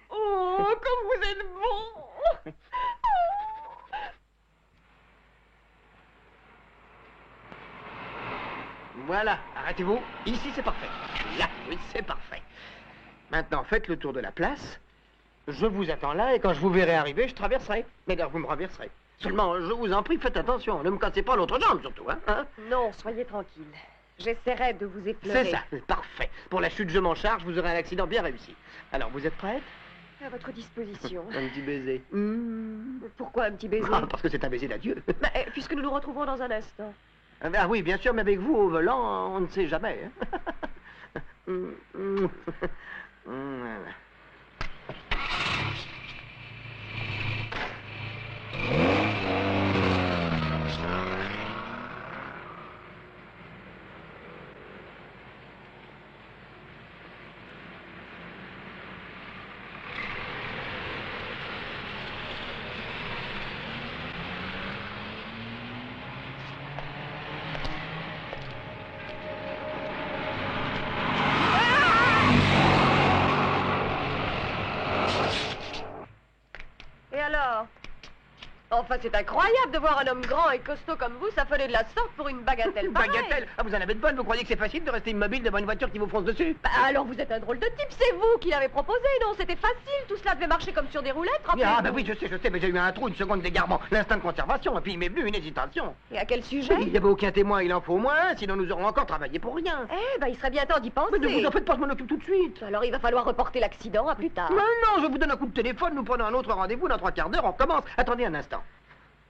N: Oh, comme vous êtes bon!
K: Voilà, arrêtez-vous. Ici, c'est parfait. Là, oui, c'est parfait. Maintenant, faites le tour de la place. Je vous attends là et quand je vous verrai arriver, je traverserai. Mais d'ailleurs, vous me renverserez. Seulement, je vous en prie, faites attention. Ne me cassez pas l'autre jambe, surtout, hein?
N: Non, soyez tranquille. J'essaierai de vous effleurer.
K: C'est ça, parfait. Pour la chute, je m'en charge, vous aurez un accident bien réussi. Alors, vous êtes prête?
N: À votre disposition.
K: Un petit baiser.
N: Pourquoi un petit baiser?
K: Parce que c'est un baiser d'adieu.
N: Puisque nous nous retrouverons dans un instant.
K: Ah oui, bien sûr, mais avec vous au volant, on ne sait jamais. Voilà.
N: Et alors? Enfin, c'est incroyable de voir un homme grand et costaud comme vous s'affoler de la sorte pour une bagatelle pareille.
K: Bagatelle? Ah, vous en avez de bonnes, vous croyez que c'est facile de rester immobile devant une voiture qui vous fonce dessus?
N: Bah, alors vous êtes un drôle de type, c'est vous qui l'avez proposé, non? C'était facile, tout cela devait marcher comme sur des roulettes, rappelez-vous.
K: Ah, bah oui, je sais, mais j'ai eu un trou, une seconde d'égarement, l'instinct de conservation, et puis il m'est venu une hésitation.
N: Et à quel sujet?
K: Il n'y avait aucun témoin, il en faut au moins un, sinon nous aurons encore travaillé pour rien.
N: Eh ben, il serait bien temps d'y penser.
K: Mais ne vous en faites pas, je m'en occupe tout de suite.
N: Alors il va falloir reporter l'accident à plus tard.
K: Mais non, je vous donne un coup de téléphone, nous prenons un autre rendez-vous dans 3 quarts d'heure, on commence. Attendez un instant.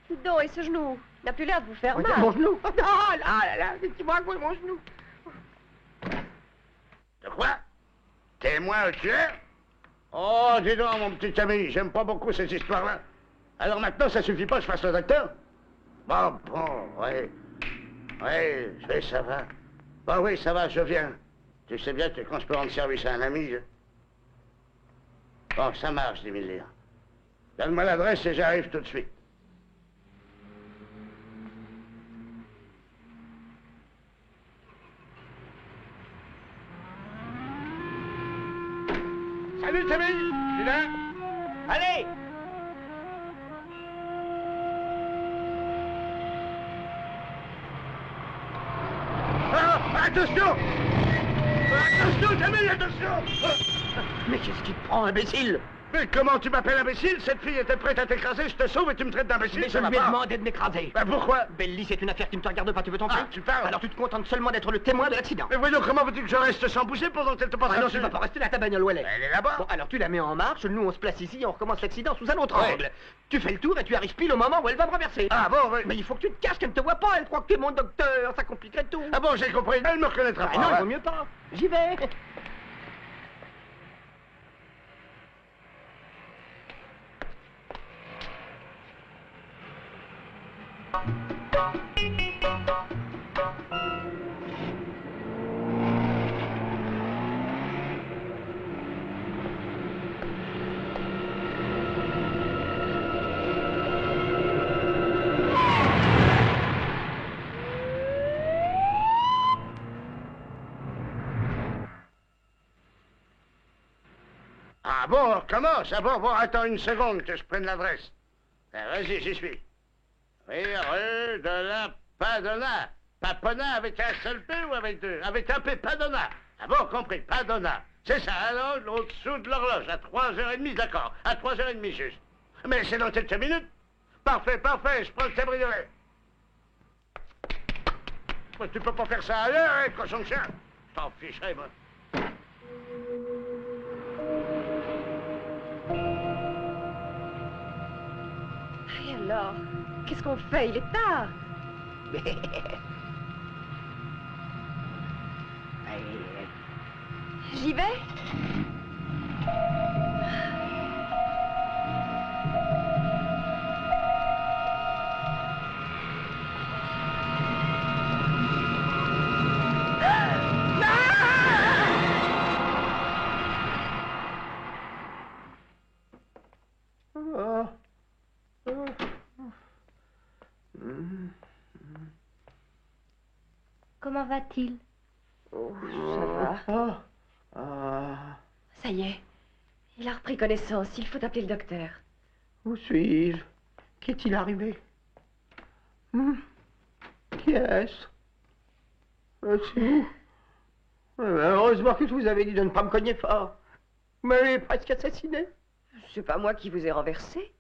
N: Dites donc, et ce genou? Il n'a plus l'air de vous faire mal.
K: Mon genou? Ah là, dites-moi quoi, mon genou?
O: De quoi? Témoin au tueur? Oh, dis donc, mon petit ami, j'aime pas beaucoup ces histoires-là. Alors maintenant, ça suffit pas, je fasse le docteur? Bon, oui. Oui, ça va. Bon, oui, ça va, je viens. Tu sais bien que quand je peux rendre service à un ami, Bon, ça marche, 10 000 livres. Donne-moi l'adresse et j'arrive tout de suite. Salut, Camille! Tu es là? Allez! Ah, attention! Attention, Camille, attention!
L: Mais qu'est-ce qui te prend, imbécile?
O: Mais comment tu m'appelles imbécile? Cette fille était prête à t'écraser, je te sauve et tu me traites d'imbécile.
L: Mais je lui ai demandé de m'écraser.
O: Bah pourquoi?
L: Belly, c'est une affaire qui ne te regarde pas, tu veux t'en faire?
O: Ah, tu parles?
L: Alors tu te contentes seulement d'être le témoin de l'accident.
O: Mais voyons, comment veux-tu que je reste sans bouger pendant qu'elle te passe?
L: Ah non, tu vas pas rester là, ta bagnole où elle est.
O: Elle est là-bas.
L: Bon, alors tu la mets en marche, nous on se place ici et on recommence l'accident sous un autre angle. Tu fais le tour et tu arrives pile au moment où elle va me renverser.
O: Ah bon, oui.
L: Mais il faut que tu te caches, qu'elle ne te voit pas, elle croit que tu es mon docteur, ça compliquerait tout.
O: Ah bon, j'ai compris, elle me reconnaîtra pas.
L: Non, il
O: hein.
L: vaut mieux pas. J'y vais.
O: Ah bon, on recommence. Ah bon, attends une seconde que je prenne l'adresse. Ah, vas-y, j'y suis. Oui, rue de la Padonna. Papona avec un seul P ou avec deux? Avec un P, Padonna. Ah bon, compris, Padonna. C'est ça, alors, au-dessous de l'horloge, à 3h30, d'accord. À 3h30 juste. Mais c'est dans quelques minutes. Parfait, parfait, je prends le cabriolet. Mais tu peux pas faire ça à l'heure, hein, cochon de chien. Je t'en ficherai, moi.
N: Et alors, qu'est-ce qu'on fait? Il est tard. J'y vais?
G: Comment va-t-il?
N: Ça va. Ça y est. Il a repris connaissance. Il faut appeler le docteur.
L: Où suis-je? Qu'est-il arrivé? Qui est-ce? C'est vous? Heureusement que je vous avais dit de ne pas me cogner fort. Vous m'avez presque assassiné.
N: C'est pas moi qui vous ai renversé.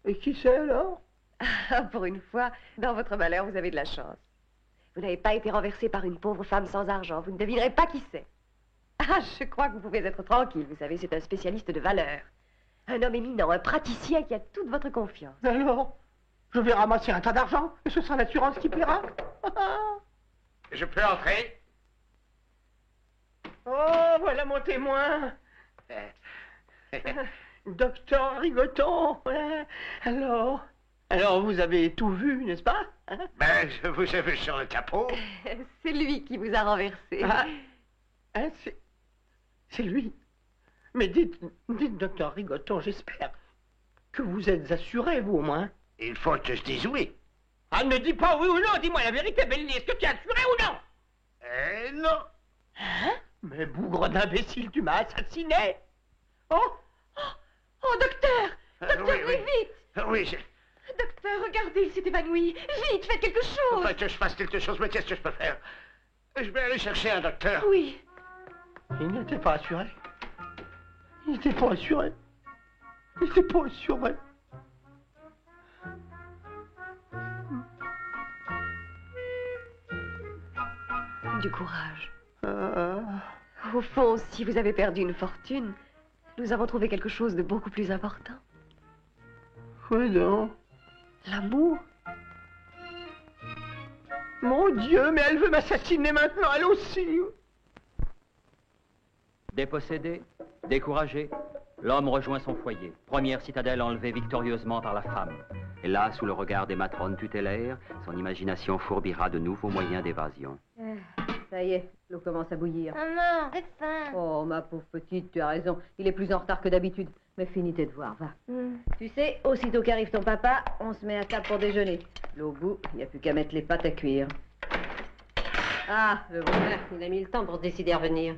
L: Et qui c'est alors?
N: Ah, pour une fois, dans votre malheur, vous avez de la chance. Vous n'avez pas été renversé par une pauvre femme sans argent. Vous ne devinerez pas qui c'est. Ah, je crois que vous pouvez être tranquille. Vous savez, c'est un spécialiste de valeur. Un homme éminent, un praticien qui a toute votre confiance.
L: Alors, je vais ramasser un tas d'argent et ce sera l'assurance qui paiera.
O: Je peux entrer?
L: Oh, voilà mon témoin. Docteur Rigoton. Alors, vous avez tout vu, n'est-ce pas?
O: Ben, je vous ai vu sur le capot.
N: C'est lui qui vous a renversé.
L: C'est lui. Mais dites, docteur Rigoton, j'espère que vous êtes assuré, vous, au moins.
O: Il faut que je dise oui.
L: Ah, ne dis pas oui ou non, dis-moi la vérité, Belly, est-ce que tu es assuré ou non?
O: Non.
L: Hein? Mais bougre d'imbécile, tu m'as assassiné.
N: Oh, docteur! Docteur,
O: oui,
N: vite!
O: Oui,
N: Docteur, regardez, il s'est évanoui. Vite, faites quelque chose!
O: Faut que je fasse quelque chose, mais qu'est-ce que je peux faire? Je vais aller chercher un docteur.
N: Oui.
L: Il n'était pas assuré. Il n'était pas assuré. Il n'était pas assuré.
N: Du courage. Au fond, si vous avez perdu une fortune, nous avons trouvé quelque chose de beaucoup plus important.
L: Oui, donc.
N: L'amour.
L: Mon Dieu, mais elle veut m'assassiner maintenant, elle aussi.
A: Dépossédé, découragé, l'homme rejoint son foyer. Première citadelle enlevée victorieusement par la femme. Et là, sous le regard des matrones tutélaires, son imagination fourbira de nouveaux moyens d'évasion.
G: Ça y est, l'eau commence à bouillir.
F: Maman, j'ai faim.
G: Oh, ma pauvre petite, tu as raison. Il est plus en retard que d'habitude.
F: Mais finis tes devoirs, va. Tu sais, aussitôt qu'arrive ton papa, on se met à table pour déjeuner. L'eau au bout, il n'y a plus qu'à mettre les pâtes à cuire.
G: Ah, le voilà, il a mis le temps pour se décider à revenir.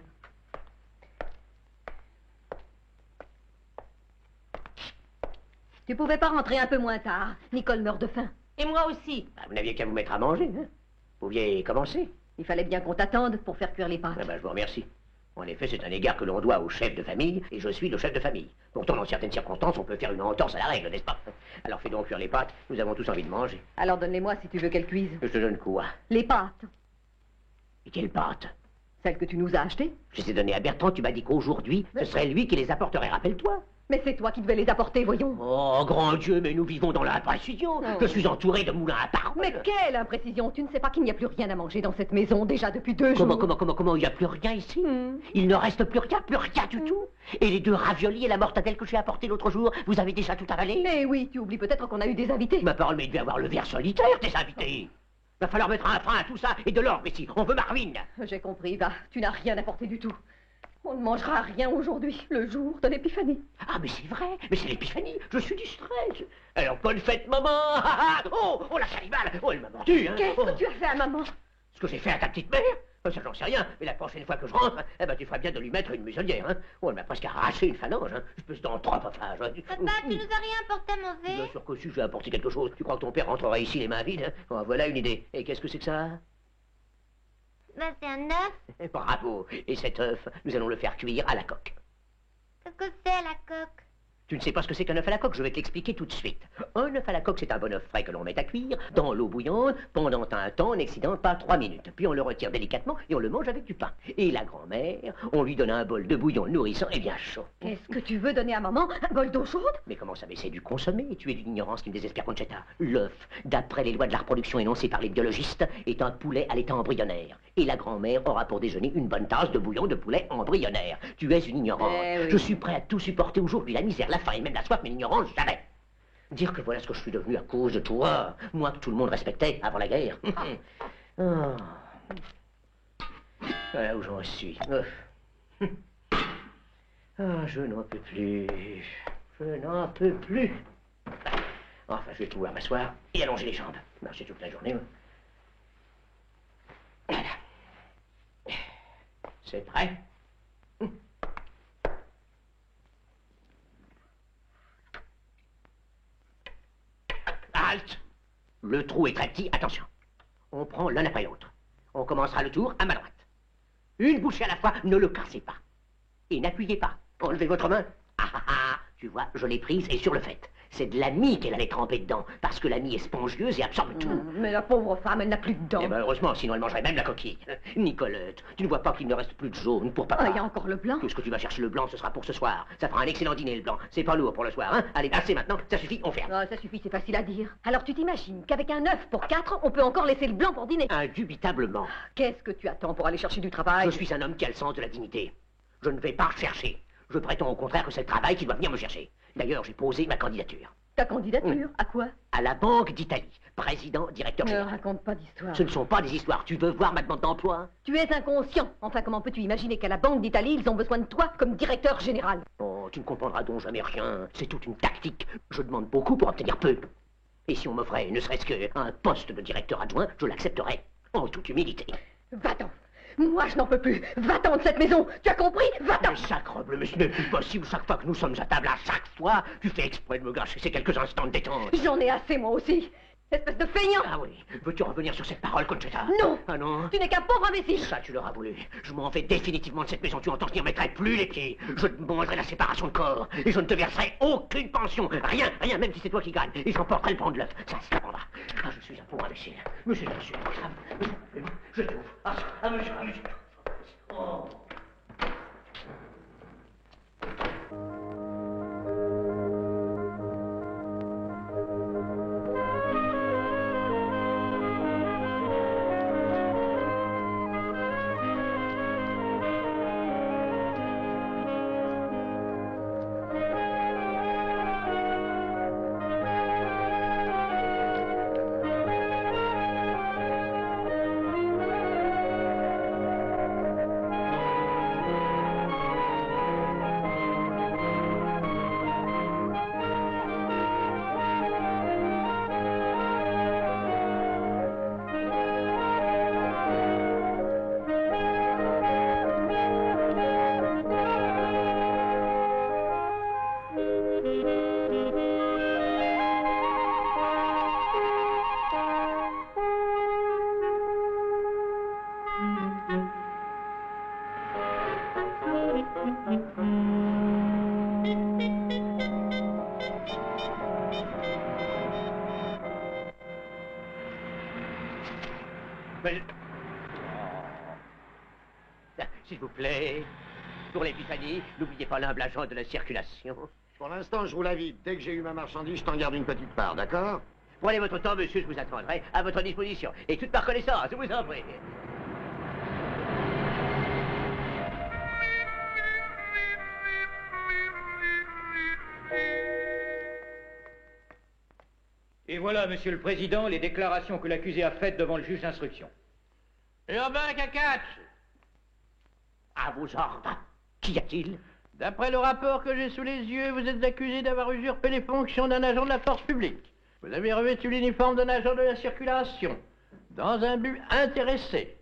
F: Tu pouvais pas rentrer un peu moins tard. Nicole meurt de faim.
G: Et moi aussi.
P: Bah, vous n'aviez qu'à vous mettre à manger, hein. Vous pouviez commencer.
F: Il fallait bien qu'on t'attende pour faire cuire les pâtes.
P: Ah bah, je vous remercie. En effet, c'est un égard que l'on doit au chef de famille, et je suis le chef de famille. Pourtant, dans certaines circonstances, on peut faire une entorse à la règle, n'est-ce pas? Alors fais donc cuire les pâtes, nous avons tous envie de manger.
F: Alors donne-les-moi si tu veux qu'elles cuisent.
P: Je te donne quoi?
F: Les pâtes.
P: Et quelles pâtes?
F: Celles que tu nous as achetées.
P: Je les ai données à Bertrand, tu m'as dit qu'aujourd'hui, ce serait lui qui les apporterait, rappelle-toi.
F: Mais c'est toi qui devais les apporter, voyons.
P: Oh, grand Dieu, mais nous vivons dans l'imprécision. Je suis entouré de moulins à paroles.
F: Mais quelle imprécision! Tu ne sais pas qu'il n'y a plus rien à manger dans cette maison, déjà depuis 2 jours.
P: Comment, il n'y a plus rien ici? Il ne reste plus rien du tout. Et les 2 raviolis et la mortadelle que j'ai apportés l'autre jour, vous avez déjà tout avalé?
F: Eh oui, tu oublies peut-être qu'on a eu des invités.
P: Ma parole, mais il devait avoir le verre solitaire, des invités. Va falloir mettre un frein à tout ça et de l'ordre ici. On veut ma ruine.
F: J'ai compris, va. Tu n'as rien apporté du tout. On ne mangera rien aujourd'hui, le jour de l'épiphanie.
P: Ah, mais c'est vrai, mais c'est l'épiphanie, je suis distrait. Alors, bonne fête, maman. Oh, la cannibale. Oh, elle m'a mordu, hein.
F: Qu'est-ce que tu as fait à maman?
P: Ce que j'ai fait à ta petite mère? Ça, j'en sais rien, mais la prochaine fois que je rentre, eh ben, tu feras bien de lui mettre une muselière, hein. Oh, elle m'a presque arraché une phalange, hein. Espèce d'anthropophage, hein.
Q: Papa, tu nous as rien apporté à manger?
P: Bien sûr que si, j'ai apporté quelque chose. Tu crois que ton père rentrera ici les mains vides, hein? Oh, voilà une idée. Et qu'est-ce que c'est que ça?
Q: Ben, c'est un œuf.
P: Bravo. Et cet œuf, nous allons le faire cuire à la coque.
Q: Qu'est-ce que c'est, la coque?
P: Tu ne sais pas ce que c'est qu'un œuf à la coque? Je vais te l'expliquer tout de suite. Un œuf à la coque, c'est un bon œuf frais que l'on met à cuire dans l'eau bouillante pendant un temps n'excédant pas 3 minutes. Puis on le retire délicatement et on le mange avec du pain. Et la grand-mère, on lui donne un bol de bouillon nourrissant et bien chaud.
F: Qu'est-ce que tu veux donner à maman? Un bol d'eau chaude?
P: Mais comment ça, mais c'est du consommé? Tu es d'une ignorance qui me désespère, Conchetta. L'œuf, d'après les lois de la reproduction énoncées par les biologistes, est un poulet à l'état embryonnaire. Et la grand-mère aura pour déjeuner une bonne tasse de bouillon de poulet embryonnaire. Tu es une ignorante.
F: Oui.
P: Je suis prêt à tout supporter aujourd'hui, la misère, la faim et même la soif, mais l'ignorance, jamais. Dire que voilà ce que je suis devenu à cause de toi, moi que tout le monde respectait avant la guerre. Oh. Voilà où j'en suis. Ah, je n'en peux plus. Je n'en peux plus. Enfin, je vais pouvoir m'asseoir et allonger les jambes. Marcher toute la journée. Voilà. C'est prêt? Halte! Le trou est très petit, attention. On prend l'un après l'autre. On commencera le tour à ma droite. Une bouchée à la fois, ne le cassez pas. Et n'appuyez pas. Enlevez votre main. Tu vois, je l'ai prise et sur le fait. C'est de la mie qu'elle allait tremper dedans, parce que la mie est spongieuse et absorbe tout.
F: Mais la pauvre femme, elle n'a plus de dents.
P: Eh ben heureusement, sinon elle mangerait même la coquille. Nicolette, tu ne vois pas qu'il ne reste plus de jaune pour papa?
F: Il y a encore le blanc.
P: Tout ce que tu vas chercher le blanc, ce sera pour ce soir. Ça fera un excellent dîner, le blanc. C'est pas lourd pour le soir, hein? Allez, assez maintenant, ça suffit, on ferme.
F: Ça suffit, c'est facile à dire. Alors tu t'imagines qu'avec un œuf pour 4, on peut encore laisser le blanc pour dîner?
P: Indubitablement.
F: Qu'est-ce que tu attends pour aller chercher du travail?
P: Je suis un homme qui a le sens de la dignité. Je ne vais pas chercher. Je prétends au contraire que c'est le travail qui doit venir me chercher. D'ailleurs, j'ai posé ma candidature.
F: Ta candidature? À quoi?
P: À la Banque d'Italie. Président, directeur
F: Ne
P: général.
F: raconte pas d'histoire.
P: Ce ne sont pas des histoires. Tu veux voir ma demande d'emploi?
F: Tu es inconscient. Enfin, comment peux-tu imaginer qu'à la Banque d'Italie, ils ont besoin de toi comme directeur général?
P: Oh, tu ne comprendras donc jamais rien. C'est toute une tactique. Je demande beaucoup pour obtenir peu. Et si on m'offrait ne serait-ce qu'un poste de directeur adjoint, je l'accepterais. En toute humilité.
F: Va-t'en. Moi, je n'en peux plus. Va-t'en de cette maison. Tu as compris? Va-t'en.
P: Mais sacrebleu, mais ce n'est plus possible. Chaque fois que nous sommes à table, à chaque fois, tu fais exprès de me gâcher ces quelques instants de détente.
F: J'en ai assez, moi aussi. Espèce de feignant.
P: Ah oui. Veux-tu revenir sur cette parole, Conchetta?
F: Non.
P: Ah non?
F: Tu n'es qu'un pauvre imbécile.
P: Ça, tu l'auras voulu. Je m'en vais définitivement de cette maison. Tu entends, je n'y remettrai plus les pieds. Je te mangerai la séparation de corps. Et je ne te verserai aucune pension. Rien, rien, même si c'est toi qui gagne. Et j'emporterai le pain de l'œuf. Ça se comprendra. Ah, je suis un pauvre imbécile. Monsieur, je t'ouvre. Ah, monsieur. Oh. Mais... Oh. S'il vous plaît, pour l'épiphanie, n'oubliez pas l'humble agent de la circulation.
J: Pour l'instant, je roule à vide. Dès que j'ai eu ma marchandise, je t'en garde une petite part, d'accord?
P: Prenez votre temps, monsieur, je vous attendrai à votre disposition. Et toute ma reconnaissance, je vous en prie.
I: Et voilà, Monsieur le Président, les déclarations que l'accusé a faites devant le juge d'instruction.
P: Urbain Cacache. À vos ordres. Qu'y a-t-il?
R: D'après le rapport que j'ai sous les yeux, vous êtes accusé d'avoir usurpé les fonctions d'un agent de la force publique. Vous avez revêtu l'uniforme d'un agent de la circulation, dans un but intéressé.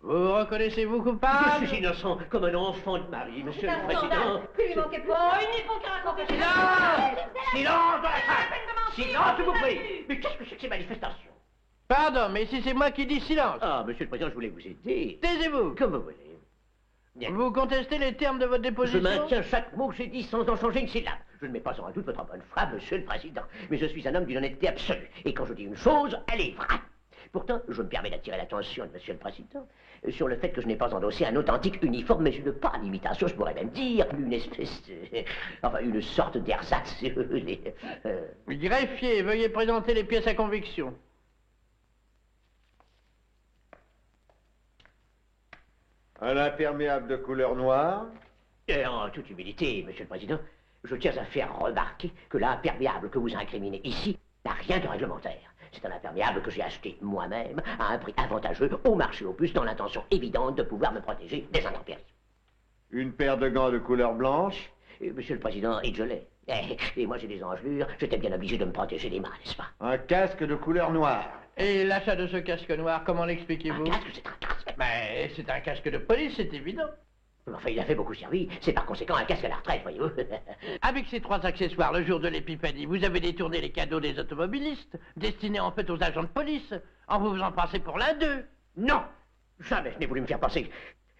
R: Vous reconnaissez-vous coupable?
P: Je suis innocent comme un enfant de Marie, Monsieur le Président.
G: Plus lui manquait plus. Oh, il n'y faut qu'à raconter.
P: Silence! Silence dans la salle! Silence, je vous prie! Mais qu'est-ce que c'est que ces manifestations?
R: Pardon, mais si c'est moi qui dis silence.
P: Ah, Monsieur le Président, je voulais vous aider.
R: Taisez-vous.
P: Comme vous voulez. Bien.
R: Vous contestez les termes de votre déposition?
P: Je maintiens chaque mot que j'ai dit sans en changer une syllabe. Je ne mets pas en doute votre bonne foi, Monsieur le Président. Mais je suis un homme d'une honnêteté absolue. Et quand je dis une chose, elle est vraie. Pourtant, je me permets d'attirer l'attention de Monsieur le Président sur le fait que je n'ai pas endossé un authentique uniforme, mais une pâle imitation, je pourrais même dire, une espèce de... Enfin, une sorte d'ersatz, si vous voulez.
R: Greffier, veuillez présenter les pièces à conviction.
S: Un imperméable de couleur noire.
P: En toute humilité, Monsieur le Président, je tiens à faire remarquer que l'imperméable que vous incriminez ici n'a rien de réglementaire. C'est un imperméable que j'ai acheté moi-même à un prix avantageux au marché aux puces dans l'intention évidente de pouvoir me protéger des intempéries.
S: Une paire de gants de couleur blanche.
P: Monsieur le Président, et je l'ai. Et moi j'ai des engelures, j'étais bien obligé de me protéger des mains, n'est-ce pas?
S: Un casque de couleur noire.
R: Et l'achat de ce casque noir, comment l'expliquez-vous?
P: Un casque, c'est un casque.
R: Mais c'est un casque de police, c'est évident.
P: Enfin, il a fait beaucoup servi. C'est par conséquent un casque à la retraite, voyez-vous.
R: Avec ces trois accessoires, le jour de l'épiphanie, vous avez détourné les cadeaux des automobilistes, destinés en fait aux agents de police, en vous faisant passer pour l'un d'eux.
P: Non! Jamais je n'ai voulu me faire passer.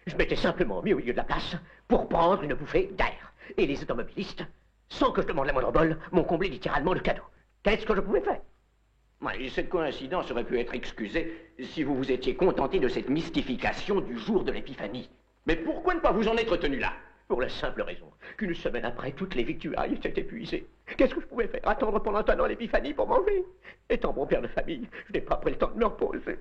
P: Je m'étais simplement mis au milieu de la place pour prendre une bouffée d'air. Et les automobilistes, sans que je demande la moindre bol, m'ont comblé littéralement de cadeaux. Qu'est-ce que je pouvais faire?
H: Cette coïncidence aurait pu être excusée si vous vous étiez contenté de cette mystification du jour de l'épiphanie. Mais pourquoi ne pas vous en être tenu là?
P: Pour la simple raison qu'une semaine après, toutes les victuailles étaient épuisées. Qu'est-ce que je pouvais faire? Attendre pendant un an l'épiphanie pour manger? Étant bon père de famille, je n'ai pas pris le temps de me reposer.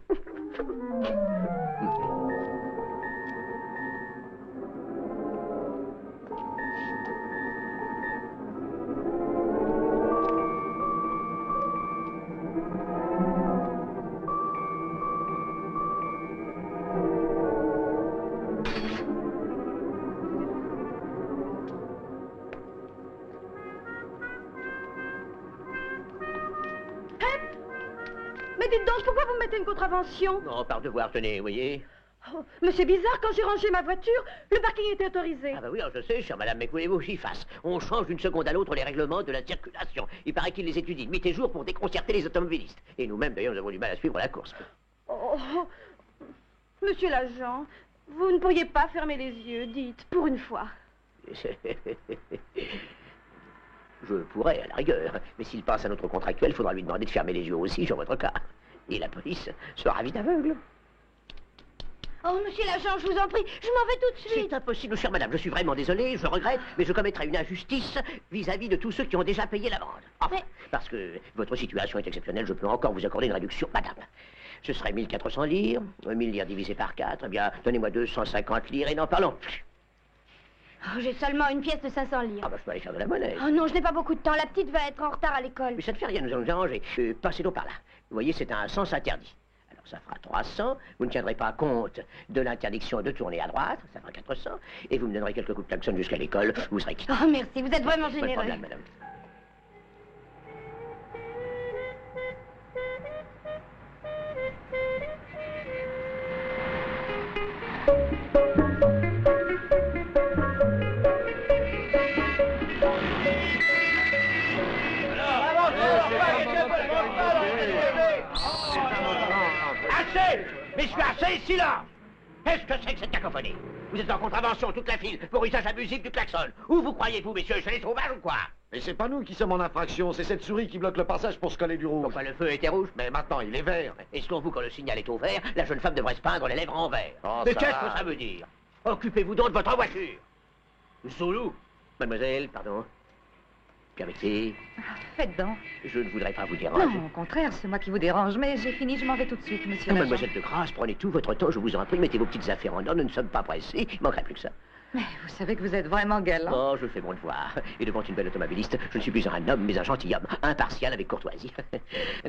G: Mais dites donc, pourquoi vous me mettez une contravention?
P: Non, par devoir, tenez, vous voyez.
G: Oh, mais c'est bizarre, quand j'ai rangé ma voiture, le parking était autorisé.
P: Ah bah oui, alors je sais, chère madame, mais que voulez-vous que j'y fasse? On change d'une seconde à l'autre les règlements de la circulation. Il paraît qu'ils les étudient nuit et jour pour déconcerter les automobilistes. Et nous-mêmes, d'ailleurs, nous avons du mal à suivre la course.
G: Oh, monsieur l'agent, vous ne pourriez pas fermer les yeux, dites, pour une fois.
P: Je pourrais, à la rigueur, mais s'il passe à notre contractuel, il faudra lui demander de fermer les yeux aussi sur votre cas. Et la police sera vite aveugle.
G: Oh, monsieur l'agent, je vous en prie, je m'en vais tout de suite.
P: C'est impossible, chère madame, je suis vraiment désolé, je regrette, mais je commettrai une injustice vis-à-vis de tous ceux qui ont déjà payé l'amende. Enfin, parce que votre situation est exceptionnelle, je peux encore vous accorder une réduction, madame. Ce serait 1400 lire, 1000 lire divisé par 4, eh bien, donnez-moi 250 lire et n'en parlons plus.
G: Oh, j'ai seulement une pièce de 500 livres.
P: Ah bah je peux aller faire de la monnaie.
G: Oh non, je n'ai pas beaucoup de temps, la petite va être en retard à l'école.
P: Mais ça ne fait rien, nous allons nous arranger. Passez donc par là. Vous voyez, c'est un sens interdit. Alors ça fera 300, vous ne tiendrez pas compte de l'interdiction de tourner à droite, ça fera 400, et vous me donnerez quelques coups de klaxon jusqu'à l'école, vous serez quitté.
G: Oh merci, vous êtes vraiment généreux.
P: Pas de problème, madame.
R: Assez! Messieurs, assez, silence!
P: Qu'est-ce que c'est que cette cacophonie? Vous êtes en contravention, toute la file, pour usage abusif du klaxon. Où vous croyez-vous, messieurs, chez les sauvages ou quoi?
T: Mais c'est pas nous qui sommes en infraction, c'est cette souris qui bloque le passage pour se coller du rouge.
P: Pourquoi le feu était rouge?
T: Mais maintenant, il est vert.
P: Et selon vous, quand le signal est au vert, la jeune femme devrait se peindre les lèvres en vert.
T: Oh,
P: mais
T: ça
P: qu'est-ce
T: va.
P: que ça veut dire? Occupez-vous donc de votre voiture. Zoulou. Mademoiselle, pardon. Permettez.
F: Faites donc.
P: Je ne voudrais pas vous déranger.
F: Non, au contraire, c'est moi qui vous dérange, mais j'ai fini, je m'en vais tout de suite, monsieur l'agent.
P: Mademoiselle de grâce, prenez tout votre temps, je vous en prie, mettez vos petites affaires en ordre, nous ne sommes pas pressés, il manquerait plus que ça.
F: Mais vous savez que vous êtes vraiment galant.
P: Oh, je fais mon devoir. Et devant une belle automobiliste, je ne suis plus un homme, mais un gentilhomme, impartial avec courtoisie.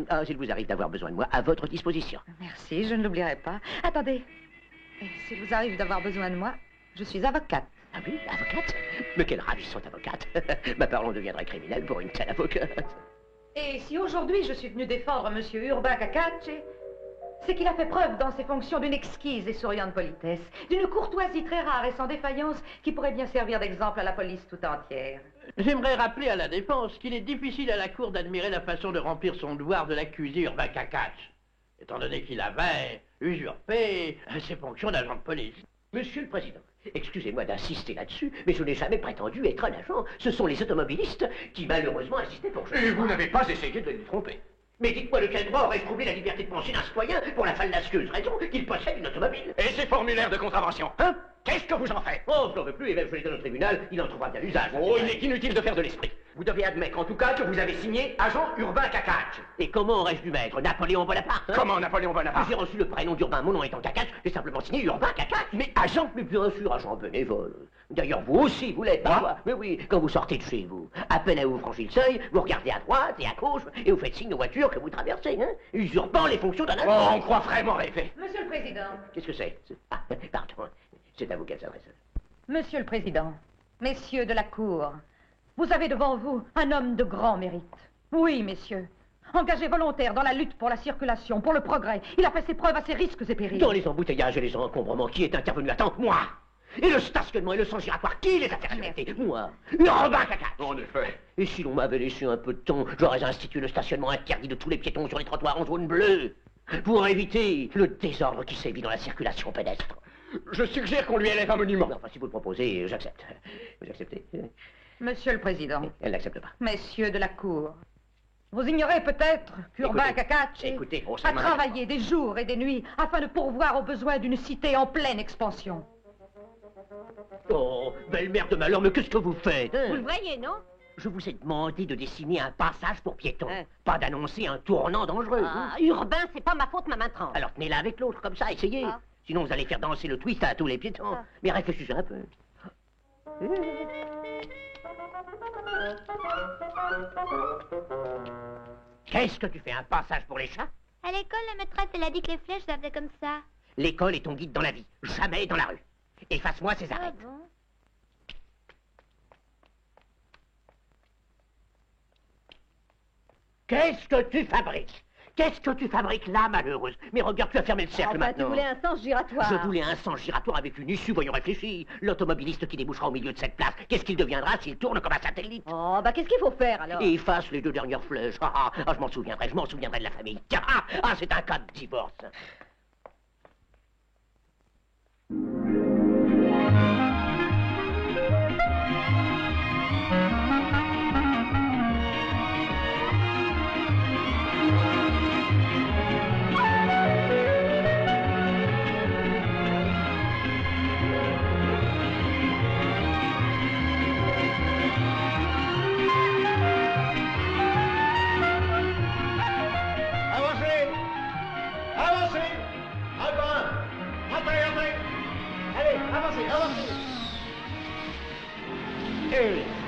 P: Ah, s'il vous arrive d'avoir besoin de moi, à votre disposition.
F: Merci, je ne l'oublierai pas. Attendez, s'il vous arrive d'avoir besoin de moi, je suis avocate.
P: Ah oui, avocate? Mais quelle ravissante avocate. Ma parole deviendrait criminelle pour une telle avocate.
F: Et si aujourd'hui je suis venue défendre monsieur Urbain Cacace, c'est qu'il a fait preuve dans ses fonctions d'une exquise et souriante politesse, d'une courtoisie très rare et sans défaillance qui pourrait bien servir d'exemple à la police tout entière.
R: J'aimerais rappeler à la défense qu'il est difficile à la cour d'admirer la façon de remplir son devoir de l'accusé Urbain Cacace, étant donné qu'il avait usurpé ses fonctions d'agent de police.
P: Monsieur le Président, excusez-moi d'insister là-dessus, mais je n'ai jamais prétendu être un agent. Ce sont les automobilistes qui malheureusement insistaient pour
T: Et vous n'avez pas essayé de les tromper.
P: Mais dites-moi de quel droit aurais-je trouvé la liberté de penser d'un citoyen pour la fallacieuse raison qu'il possède une automobile?
T: Et ces formulaires de contravention, hein? Qu'est-ce que vous en faites?
P: Oh, je n'en veux plus, et même je les donne au tribunal, il en trouvera bien l'usage.
T: Oh, il est inutile de faire de l'esprit.
P: Vous devez admettre en tout cas que vous avez signé agent Urbain Cacace. Et comment aurais-je dû mettre Napoléon Bonaparte, hein?
T: Comment Napoléon Bonaparte?
P: J'ai reçu le prénom d'Urbain, mon nom étant Cacace, j'ai simplement signé Urbain Cacace.
T: Mais agent?
P: Mais bien sûr, agent bénévole. D'ailleurs, vous aussi, vous l'êtes parfois. Mais oui, quand vous sortez de chez vous, à peine à vous franchir le seuil, vous regardez à droite et à gauche, et vous faites signe aux voitures que vous traversez, hein, usurpant les fonctions d'un agent.
T: Oh, on croit vraiment rêver.
F: Monsieur le Président.
P: Qu'est-ce que c'est? Ah, pardon, c'est à vous qu'elle s'adresse.
F: Monsieur le Président, messieurs de la Cour, vous avez devant vous un homme de grand mérite. Oui, messieurs. Engagé volontaire dans la lutte pour la circulation, pour le progrès, il a fait ses preuves à ses risques et périls.
P: Dans les embouteillages et les encombrements, qui est intervenu à temps? Moi. Et le stationnement et le sens giratoire, qui les a fait respecter? Moi. Urbain Cacace.
T: En effet.
P: Et si l'on m'avait laissé un peu de temps, j'aurais institué le stationnement interdit de tous les piétons sur les trottoirs en zone bleue, pour éviter le désordre qui sévit dans la circulation pédestre.
T: Je suggère qu'on lui élève un monument.
P: Enfin, si vous le proposez, j'accepte. Vous acceptez?
F: Monsieur le Président.
P: Elle n'accepte pas.
F: Messieurs de la Cour, vous ignorez peut-être qu'Urbain Cacace a travaillé des jours et des nuits afin de pourvoir aux besoins d'une cité en pleine expansion.
P: Oh, belle-mère de malheur, mais qu'est-ce que vous faites, hein?
G: Vous le voyez, non?
P: Je vous ai demandé de dessiner un passage pour piétons, pas d'annoncer un tournant dangereux.
G: Ah, Urbain, c'est pas ma faute, ma main tremble.
P: Alors tenez-la avec l'autre, comme ça, essayez.
G: Ah.
P: Sinon vous allez faire danser le twist à tous les piétons.
G: Ah.
P: Mais réfléchissez un peu. Qu'est-ce que tu fais, un passage pour les chats?
Q: À l'école, la maîtresse, elle a dit que les flèches, ça faisait comme ça.
P: L'école est ton guide dans la vie, jamais dans la rue. Efface-moi ces arêtes.
Q: Ah bon?
P: Qu'est-ce que tu fabriques? Qu'est-ce que tu fabriques là, malheureuse? Mais regarde, tu as fermé le cercle maintenant.
F: Tu voulais un sens giratoire.
P: Je voulais un sens giratoire avec une issue, voyons réfléchir. L'automobiliste qui débouchera au milieu de cette place, qu'est-ce qu'il deviendra s'il tourne comme un satellite?
F: Oh, bah qu'est-ce qu'il faut faire alors?
P: Et efface les deux dernières flèches. Je m'en souviendrai de la famille. C'est un cas de divorce.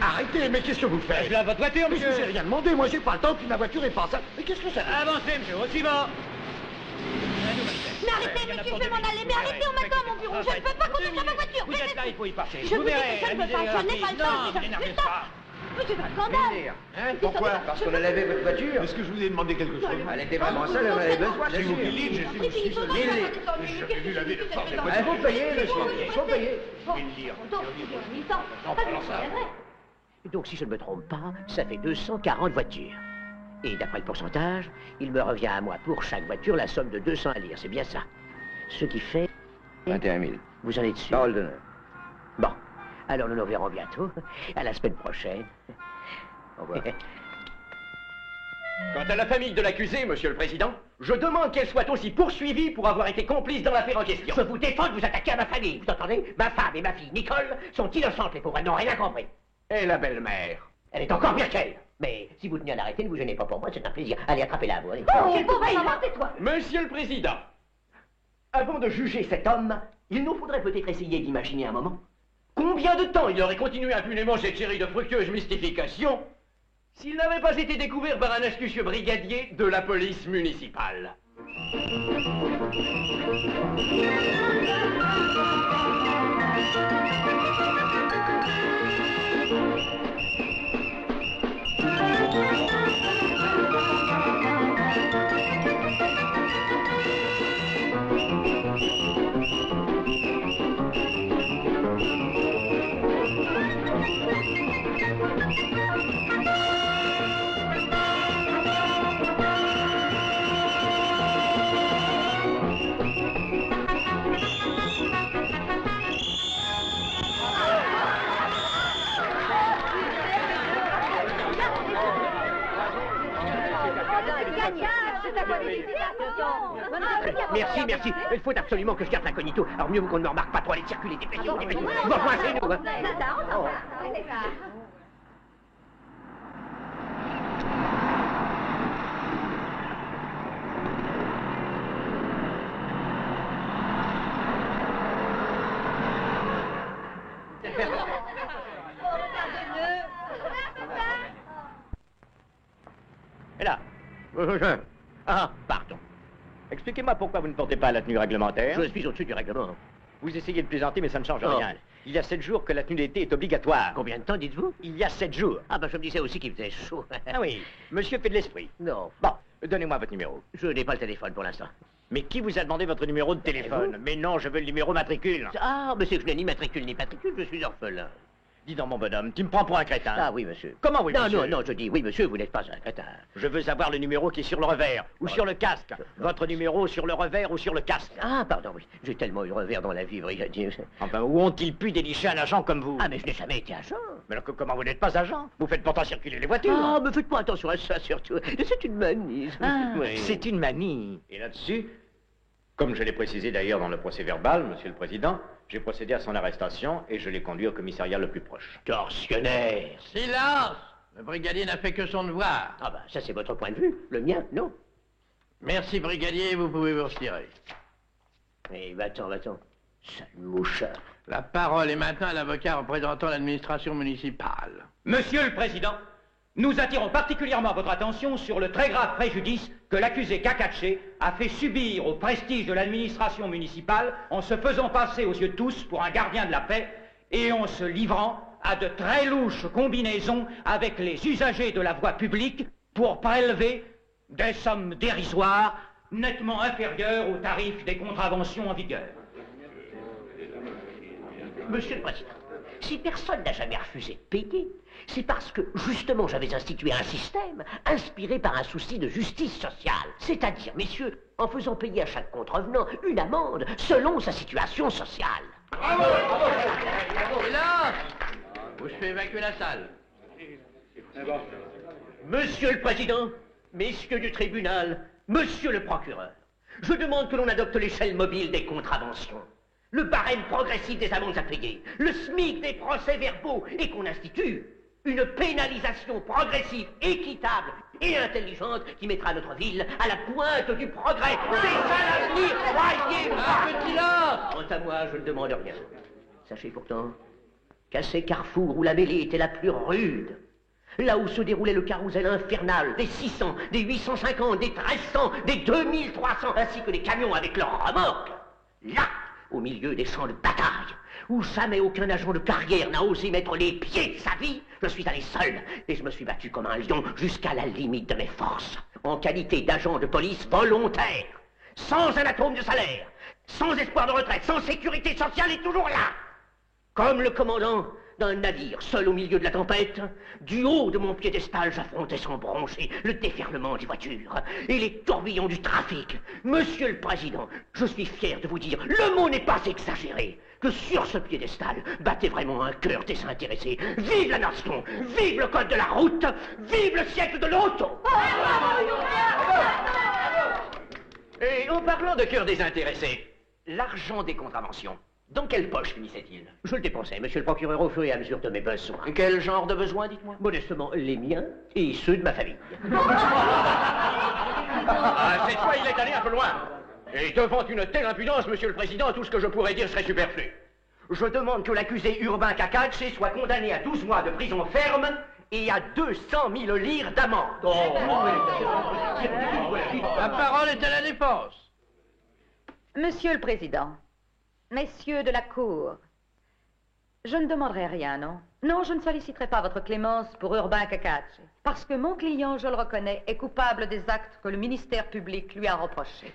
T: Arrêtez, mais qu'est-ce que vous faites?
I: Je votre voiture,
T: monsieur. Mais je vous ai rien demandé, moi j'ai pas le temps, puis ma voiture est pas ça. Mais qu'est-ce que ça fait?
I: Avancez, monsieur, au suivant.
Q: Mais arrêtez, monsieur, je vais m'en aller. Mais arrêtez, on m'attend à mon bureau. Je ne peux pas conduire ma voiture.
I: Vous êtes là, il faut y passer.
Q: Je vous dis que je ne peux pas, je n'ai pas le temps.
I: Non, n'énervez pas.
Q: Mais c'est un scandale.
L: Hein, pourquoi? Parce qu'on a lavé votre voiture?
S: Est-ce que je vous ai demandé quelque chose?
L: Elle était vraiment seule, elle en avait besoin,
S: C'est vous qui l'île, je suis aussi seul. J'avais vu laver le fort des voitures.
L: Il faut payer, monsieur, il faut payer.
P: Donc, si je ne me trompe pas, ça fait 240 voitures. Et d'après le pourcentage, il me revient à moi pour chaque voiture la somme de 200 à lire. C'est bien ça. Ce qui fait 21 000. Vous en êtes sûr?
L: Parole d'honneur.
P: Bon. Alors nous nous verrons bientôt. À la semaine prochaine.
L: Au revoir.
K: Quant à la famille de l'accusé, monsieur le président, je demande qu'elle soit aussi poursuivie pour avoir été complice dans l'affaire en question.
P: Je vous défends de vous attaquer à ma famille. Vous entendez? Ma femme et ma fille Nicole sont innocentes, les pauvres. Elles n'ont rien compris.
K: Et la belle-mère?
P: Elle est encore pire qu'elle. Mais si vous tenez à l'arrêter, ne vous gênez pas pour moi, c'est un plaisir. Allez, attrapez-la, vous. Allez.
K: tais-toi. Monsieur le président, avant de juger cet homme, il nous faudrait peut-être essayer d'imaginer un moment combien de temps il aurait continué impunément cette série de fructueuses mystifications s'il n'avait pas été découvert par un astucieux brigadier de la police municipale.
P: Merci, merci. Il faut absolument que je garde l'incognito. Alors mieux vaut qu'on ne me remarque pas trop. Allez, circuler, dépêchez-vous, dépêchez-vous. Vous rejoignez nous, hein.
K: Et là. Ah, pardon. Expliquez-moi pourquoi vous ne portez pas la tenue réglementaire.
P: Je suis au-dessus du règlement.
K: Vous essayez de plaisanter, mais ça ne change
P: Oh.
K: rien. Il y a 7 jours que la tenue d'été est obligatoire.
P: Combien de temps, dites-vous?
K: Il y a 7 jours.
P: Ah, ben je me disais aussi qu'il faisait chaud.
K: Ah oui, monsieur fait de l'esprit.
P: Non.
K: Bon, donnez-moi votre numéro.
P: Je n'ai pas le téléphone pour l'instant.
K: Mais qui vous a demandé votre numéro de téléphone? Mais non, je veux le numéro matricule.
P: Ah, monsieur, je n'ai ni matricule ni matricule, je suis orphelin.
K: Dis donc, mon bonhomme, tu me prends pour un crétin.
P: Ah oui, monsieur.
K: Comment oui,
P: non,
K: monsieur?
P: Non, je dis oui, monsieur, vous n'êtes pas un crétin.
K: Je veux savoir le numéro qui est sur le revers, ou sur le casque. Votre numéro sur le revers ou sur le casque.
P: Ah, pardon, oui. J'ai tellement eu revers dans la vie, brigadier.
K: Enfin, où ont-ils pu dénicher un agent comme vous?
P: Ah, mais je n'ai jamais été agent.
K: Mais alors, comment vous n'êtes pas agent? Vous faites pourtant circuler les voitures.
P: Ah, mais faites pas attention à ça, surtout. C'est une manie.
K: Ah,
P: Oui.
K: c'est une manie. Et là-dessus, comme je l'ai précisé d'ailleurs dans le procès verbal, monsieur le président, j'ai procédé à son arrestation et je l'ai conduit au commissariat le plus proche.
P: Tortionnaire.
R: Silence! Le brigadier n'a fait que son devoir.
P: Ah, bah, ça, c'est votre point de vue. Le mien, non.
R: Merci, brigadier, vous pouvez vous retirer.
P: Eh, va-t'en, va-t'en. Sale mouchard.
R: La parole est maintenant à l'avocat représentant l'administration municipale.
U: Monsieur le Président, nous attirons particulièrement votre attention sur le très grave préjudice que l'accusé Kakaché a fait subir au prestige de l'administration municipale en se faisant passer aux yeux de tous pour un gardien de la paix et en se livrant à de très louches combinaisons avec les usagers de la voie publique pour prélever des sommes dérisoires nettement inférieures aux tarifs des contraventions en vigueur.
P: Monsieur le Président, si personne n'a jamais refusé de payer, c'est parce que, justement, j'avais institué un système inspiré par un souci de justice sociale. C'est-à-dire, messieurs, en faisant payer à chaque contrevenant une amende selon sa situation sociale.
R: Bravo! Bravo! Silence! Ou je fais évacuer la salle.
P: Monsieur le Président, messieurs du tribunal, monsieur le procureur, je demande que l'on adopte l'échelle mobile des contraventions, le barème progressif des amendes à payer, le SMIC des procès-verbaux et qu'on institue une pénalisation progressive, équitable et intelligente qui mettra notre ville à la pointe du progrès. C'est ça l'avenir, croyez-moi!
R: Petit là!
P: Quant à moi, je ne demande rien. Sachez pourtant qu'à ces carrefours où la mêlée était la plus rude, là où se déroulait le carrousel infernal des 600, des 850, des 1300, des 2300, ainsi que les camions avec leurs remorques, là, au milieu des champs de bataille, où jamais aucun agent de carrière n'a osé mettre les pieds de sa vie, je suis allé seul et je me suis battu comme un lion jusqu'à la limite de mes forces, en qualité d'agent de police volontaire, sans un atome de salaire, sans espoir de retraite, sans sécurité sociale et toujours là, comme le commandant d'un navire, seul au milieu de la tempête. Du haut de mon piédestal, j'affrontais sans broncher le déferlement des voitures et les tourbillons du trafic. Monsieur le Président, je suis fier de vous dire, le mot n'est pas exagéré, que sur ce piédestal battait vraiment un cœur désintéressé. Vive la nation, vive le code de la route, vive le siècle de l'auto.
K: Et en parlant de cœur désintéressé, l'argent des contraventions, dans quelle poche finissait-il?
P: Je le dépensais, monsieur le procureur, au fur et à mesure de mes besoins.
K: Quel genre de besoins, dites-moi?
P: Modestement, les miens et ceux de ma famille.
K: Ah, cette fois, il est allé un peu loin. Et devant une telle impudence, monsieur le Président, tout ce que je pourrais dire serait superflu. Je demande que l'accusé Urbain Cacace soit condamné à 12 mois de prison ferme et à 200 000 lire d'amende.
R: La parole est à la défense.
F: Monsieur le Président, messieurs de la Cour, je ne demanderai rien, non? Non, je ne solliciterai pas votre clémence pour Urbain Cacace, parce que mon client, je le reconnais, est coupable des actes que le ministère public lui a reprochés.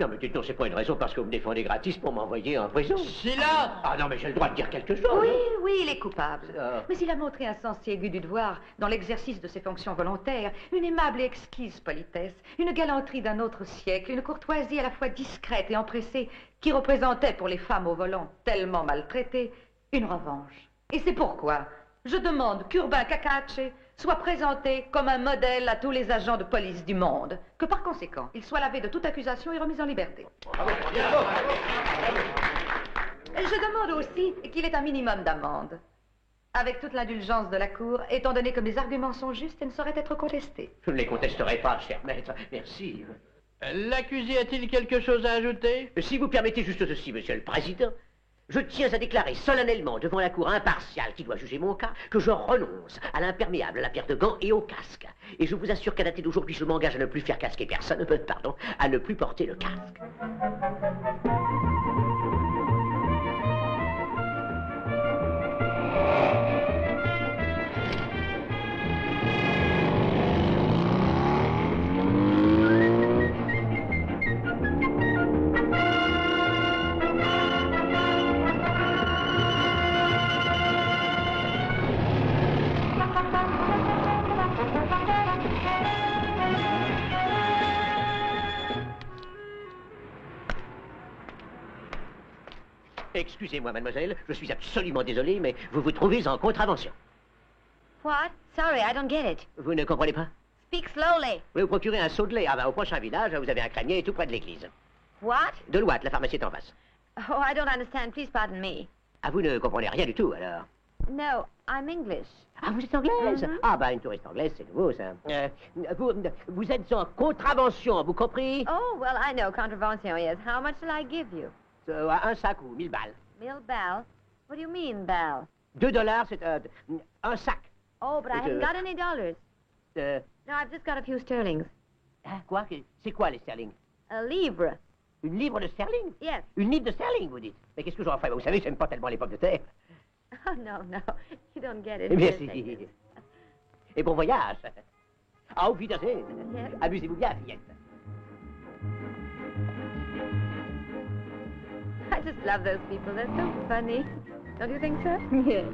P: Non, mais dites donc, c'est pas une raison parce que vous me défendez gratis pour m'envoyer en prison.
R: Silence!
P: Ah non, mais j'ai le droit de dire quelque chose.
F: Oui, oui, il est coupable. Mais il a montré un sens si aigu du devoir dans l'exercice de ses fonctions volontaires, une aimable et exquise politesse, une galanterie d'un autre siècle, une courtoisie à la fois discrète et empressée qui représentait pour les femmes au volant tellement maltraitées une revanche. Et c'est pourquoi je demande qu'Urbain Cacace soit présenté comme un modèle à tous les agents de police du monde, que par conséquent, il soit lavé de toute accusation et remis en liberté. Je demande aussi qu'il ait un minimum d'amende, avec toute l'indulgence de la Cour, étant donné que mes arguments sont justes et ne sauraient être contestés.
P: Je ne les contesterai pas, cher maître. Merci.
R: L'accusé a-t-il quelque chose à ajouter?
P: Si vous permettez juste ceci, monsieur le Président, je tiens à déclarer solennellement devant la cour impartiale qui doit juger mon cas que je renonce à l'imperméable, à la paire de gants et au casque. Et je vous assure qu'à dater d'aujourd'hui, je m'engage à ne plus faire casquer personne, pardon, à ne plus porter le casque. Excusez-moi, mademoiselle, je suis absolument désolé, mais vous vous trouvez en contravention.
D: What? Sorry, I don't get it.
P: Vous ne comprenez pas?
D: Speak slowly.
P: Vous vous procurez un seau de lait. Ah ben, au prochain village, vous avez un crânier tout près de l'église.
D: What?
P: De l'Ouate, la pharmacie est en face.
D: Oh, I don't understand. Please pardon me.
P: Ah, vous ne comprenez rien du tout, alors?
D: No, I'm English.
P: Ah, vous êtes anglaise? Ah, ben, une touriste anglaise, c'est nouveau, ça. Vous êtes en contravention, vous compris?
D: Oh, well, I know. Contravention, yes. How much shall I give you?
P: Un sac ou 1000 balles.
D: 1000 balles? What do you mean, bell?
P: $2, c'est un sac.
D: Oh, but I haven't got any dollars. No, I've just got a few sterlings.
P: Hein, quoi? C'est quoi, les sterling?
D: A livre.
P: Une livre de sterling?
D: Yes.
P: Une livre de sterling, vous dites? Mais qu'est-ce que j'en ferai? Vous savez, j'aime pas tellement les pommes de terre.
D: Oh, no, no. You don't get it.
P: Merci. Et bon voyage. Auf Wiedersehen.
D: Yes.
P: Amusez-vous bien, fillette.
D: I just love those people. They're so funny. Don't you think so? Yes.